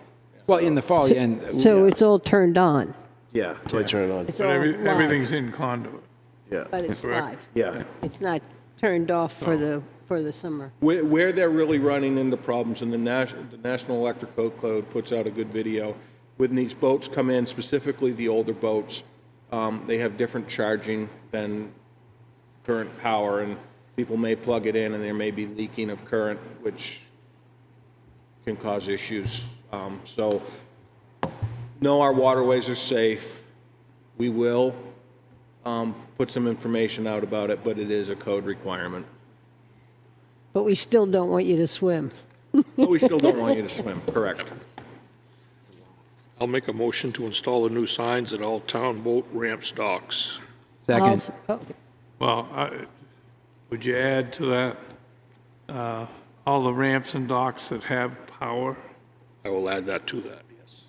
Well, in the fall, yeah. And so it's all turned on, Yeah, until they turn it on. It's But all live. everything's in conduit. Yeah. but it's Correct. live. Yeah. It's not turned off for the summer. Where they're really running into problems, and the National Electrical Code puts out a good video, when these boats come in, specifically the older boats, they have different charging than current power, and people may plug it in and there may be leaking of current, which can cause issues. So, no, our waterways are safe. We will put some information out about it, but it is a code requirement. But we still don't want you to swim. But we still don't want you to swim, correct. I'll make a motion to install the new signs at all town boat ramps docks. second. Oh, Well, would you add to that, all the ramps and docks that have power? I will add that to that, yes.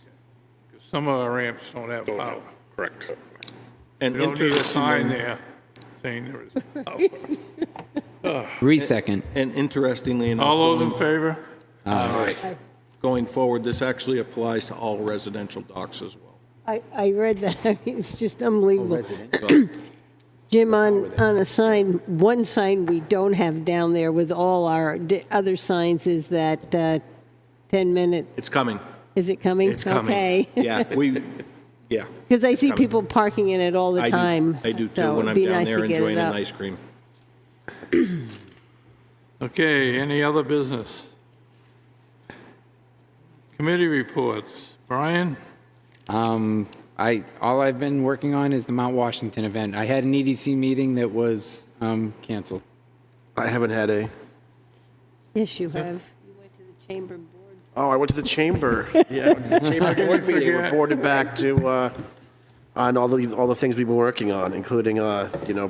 'Cause some of our ramps don't have Don't power. have- Correct. And We don't need a sign interestingly- there saying there is power. Re-second. And interestingly enough, All those in favor? going forward, this actually applies to all residential docks as well. I read that. It's just unbelievable. So, Jim, on a sign, one sign we don't have down there with all our other signs is that 10-minute, It's coming. is it coming? It's coming. Okay. Yeah. Because I see coming. people parking in it all the time. I do too, so when it'd I'm be down nice there to get it enjoying an up. ice cream. Okay, any other business? Committee reports. Brian? All I've been working on is the Mount Washington event. I had an EDC meeting that was canceled. I haven't had a. Yes, you have. You went to the chamber board. Oh, I went to the chamber. Yeah, I went to the chamber board meeting. forget? Reported back to on all the things we've been working on, including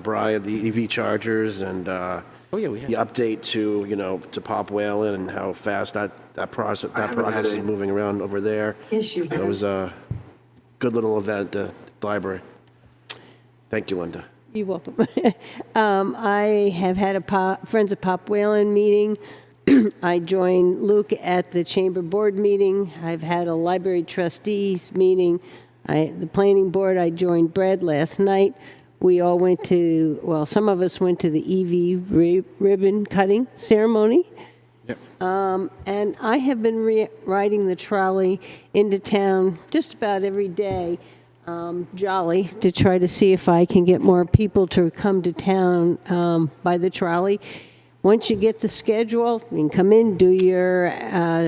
Brian, the EV chargers, and Oh, yeah, we the have. update to Pop Whalen and how fast that progress is moving around over there. Yes, you It was a good little event at the library. Thank you, Linda. You're welcome. I have had a Friends of Pop Whalen meeting. I joined Luke at the chamber board meeting. I've had a library trustees meeting. The planning board, I joined Brad last night. We all went to, well, some of us went to the EV ribbon cutting ceremony. Yep. And I have been riding the trolley into town just about every day, jolly, to try to see if I can get more people to come to town by the trolley. Once you get the schedule, you can come in, do your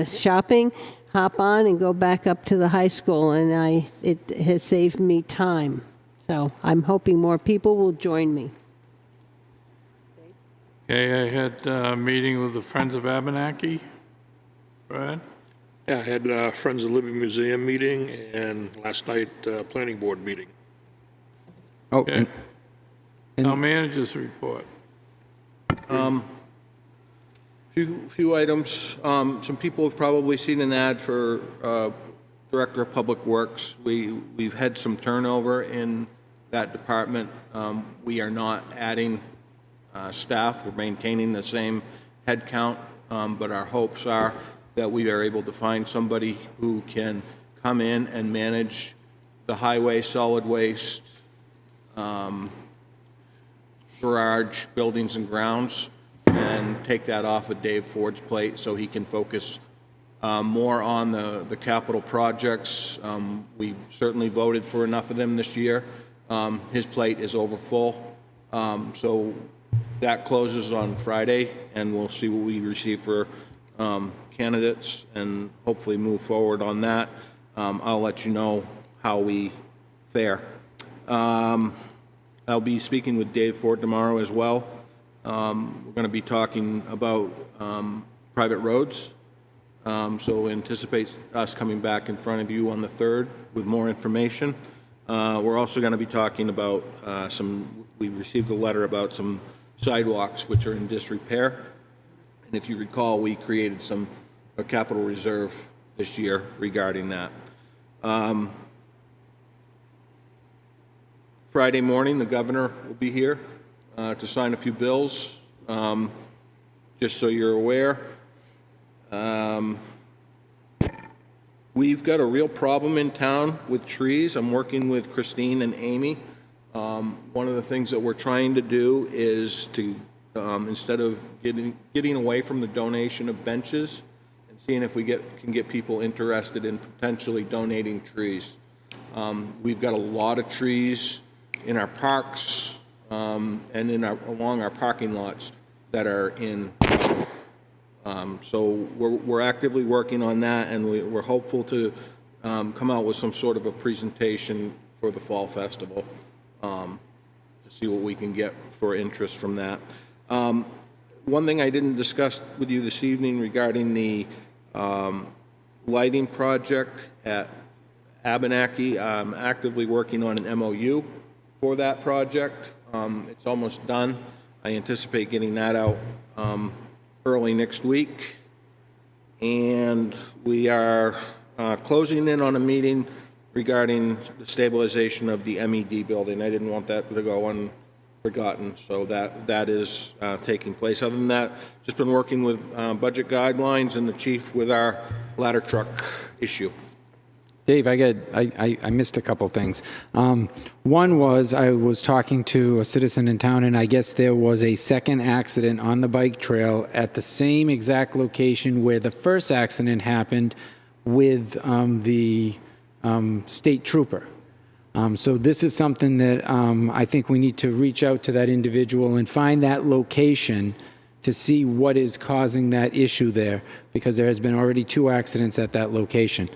shopping, hop on, and go back up to the high school. And it has saved me time. So I'm hoping more people will join me. Okay, I had a meeting with the Friends of Abenaki. Brad? Yeah, I had Friends of Living Museum meeting and last night, planning board meeting. Oh, Okay. Now managers report. Few items. Some people have probably seen an ad for Director of Public Works. We've had some turnover in that department. We are not adding staff. We're maintaining the same head count, but our hopes are that we are able to find somebody who can come in and manage the highway, solid waste, garage, buildings and grounds, and take that off of Dave Ford's plate so he can focus more on the capital projects. We certainly voted for enough of them this year. His plate is over full. So that closes on Friday, and we'll see what we receive for candidates and hopefully move forward on that. I'll let you know how we fare. I'll be speaking with Dave Ford tomorrow as well. We're going to be talking about private roads. So anticipate us coming back in front of you on the 3rd with more information. We're also going to be talking about we received a letter about some sidewalks which are in disrepair. And if you recall, we created a capital reserve this year regarding that. Friday morning, the governor will be here to sign a few bills, just so you're aware. We've got a real problem in town with trees. I'm working with Christine and Amy. One of the things that we're trying to do is to, instead of getting away from the donation of benches and seeing if we can get people interested in potentially donating trees. We've got a lot of trees in our parks and along our parking lots that are in. So we're actively working on that, and we're hopeful to come out with some sort of a presentation for the Fall Festival to see what we can get for interest from that. One thing I didn't discuss with you this evening regarding the lighting project at Abenaki, I'm actively working on an MOU for that project. It's almost done. I anticipate getting that out early next week. And we are closing in on a meeting regarding the stabilization of the MED building. I didn't want that to go unforgotten, so that is taking place. Other than that, just been working with budget guidelines and the chief with our ladder truck issue. Dave, I missed a couple things. One was I was talking to a citizen in town, and I guess there was a second accident on the bike trail at the same exact location where the first accident happened with the state trooper. So this is something that I think we need to reach out to that individual and find that location to see what is causing that issue there, because there has been already 2 accidents at that location.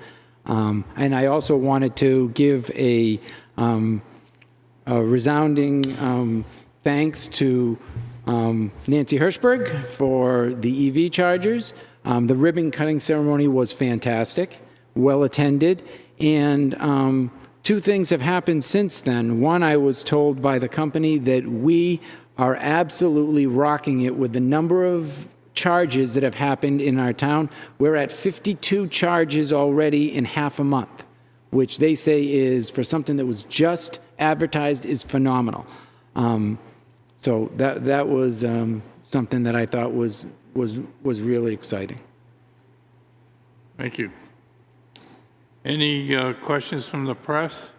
And I also wanted to give a resounding thanks to Nancy Hirschberg for the EV chargers. The ribbon cutting ceremony was fantastic, well attended, and 2 things have happened since then. One, I was told by the company that we are absolutely rocking it with the number of charges that have happened in our town. We're at 52 charges already in half a month, which they say is, for something that was just advertised, is phenomenal. So that was something that I thought was really exciting. Thank you. Any questions from the press?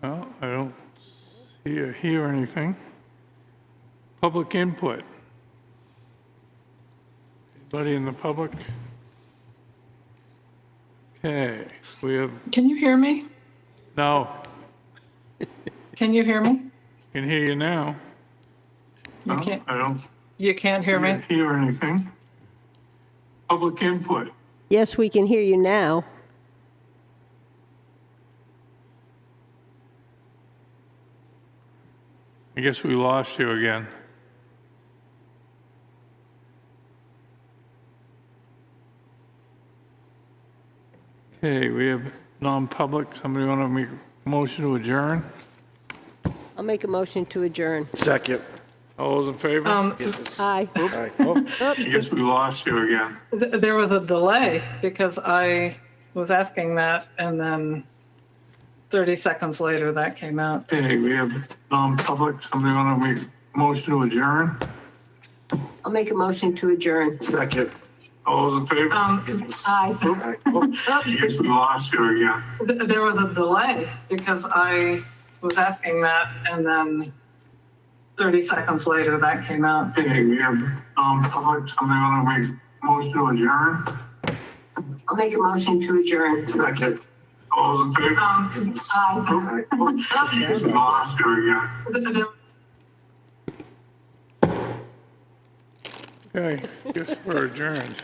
Well, I don't see or hear anything. Public input. Anybody in the public? Okay, we have. Can you hear me? No. Can you hear me? Can hear you now. You can't. I don't. You can't hear me? Hear anything? Public input. Yes, we can hear you now. I guess we lost you again. Okay, we have non-public. Somebody want to make a motion to adjourn? I'll make a motion to adjourn. Second. All those in favor? Aye. I guess we lost you again. There was a delay because I was asking that, and then 30 seconds later that came out. Okay, we have non-public. Somebody want to make a motion to adjourn? I'll make a motion to adjourn. Second. All those in favor? Aye. I guess we lost you again. There was a delay because I was asking that, and then 30 seconds later that came out. Okay, we have non-public. Somebody want to make a motion to adjourn? I'll make a motion to adjourn. Second. All those in favor? Aye. I guess we lost you again. Okay, guess we're adjourned.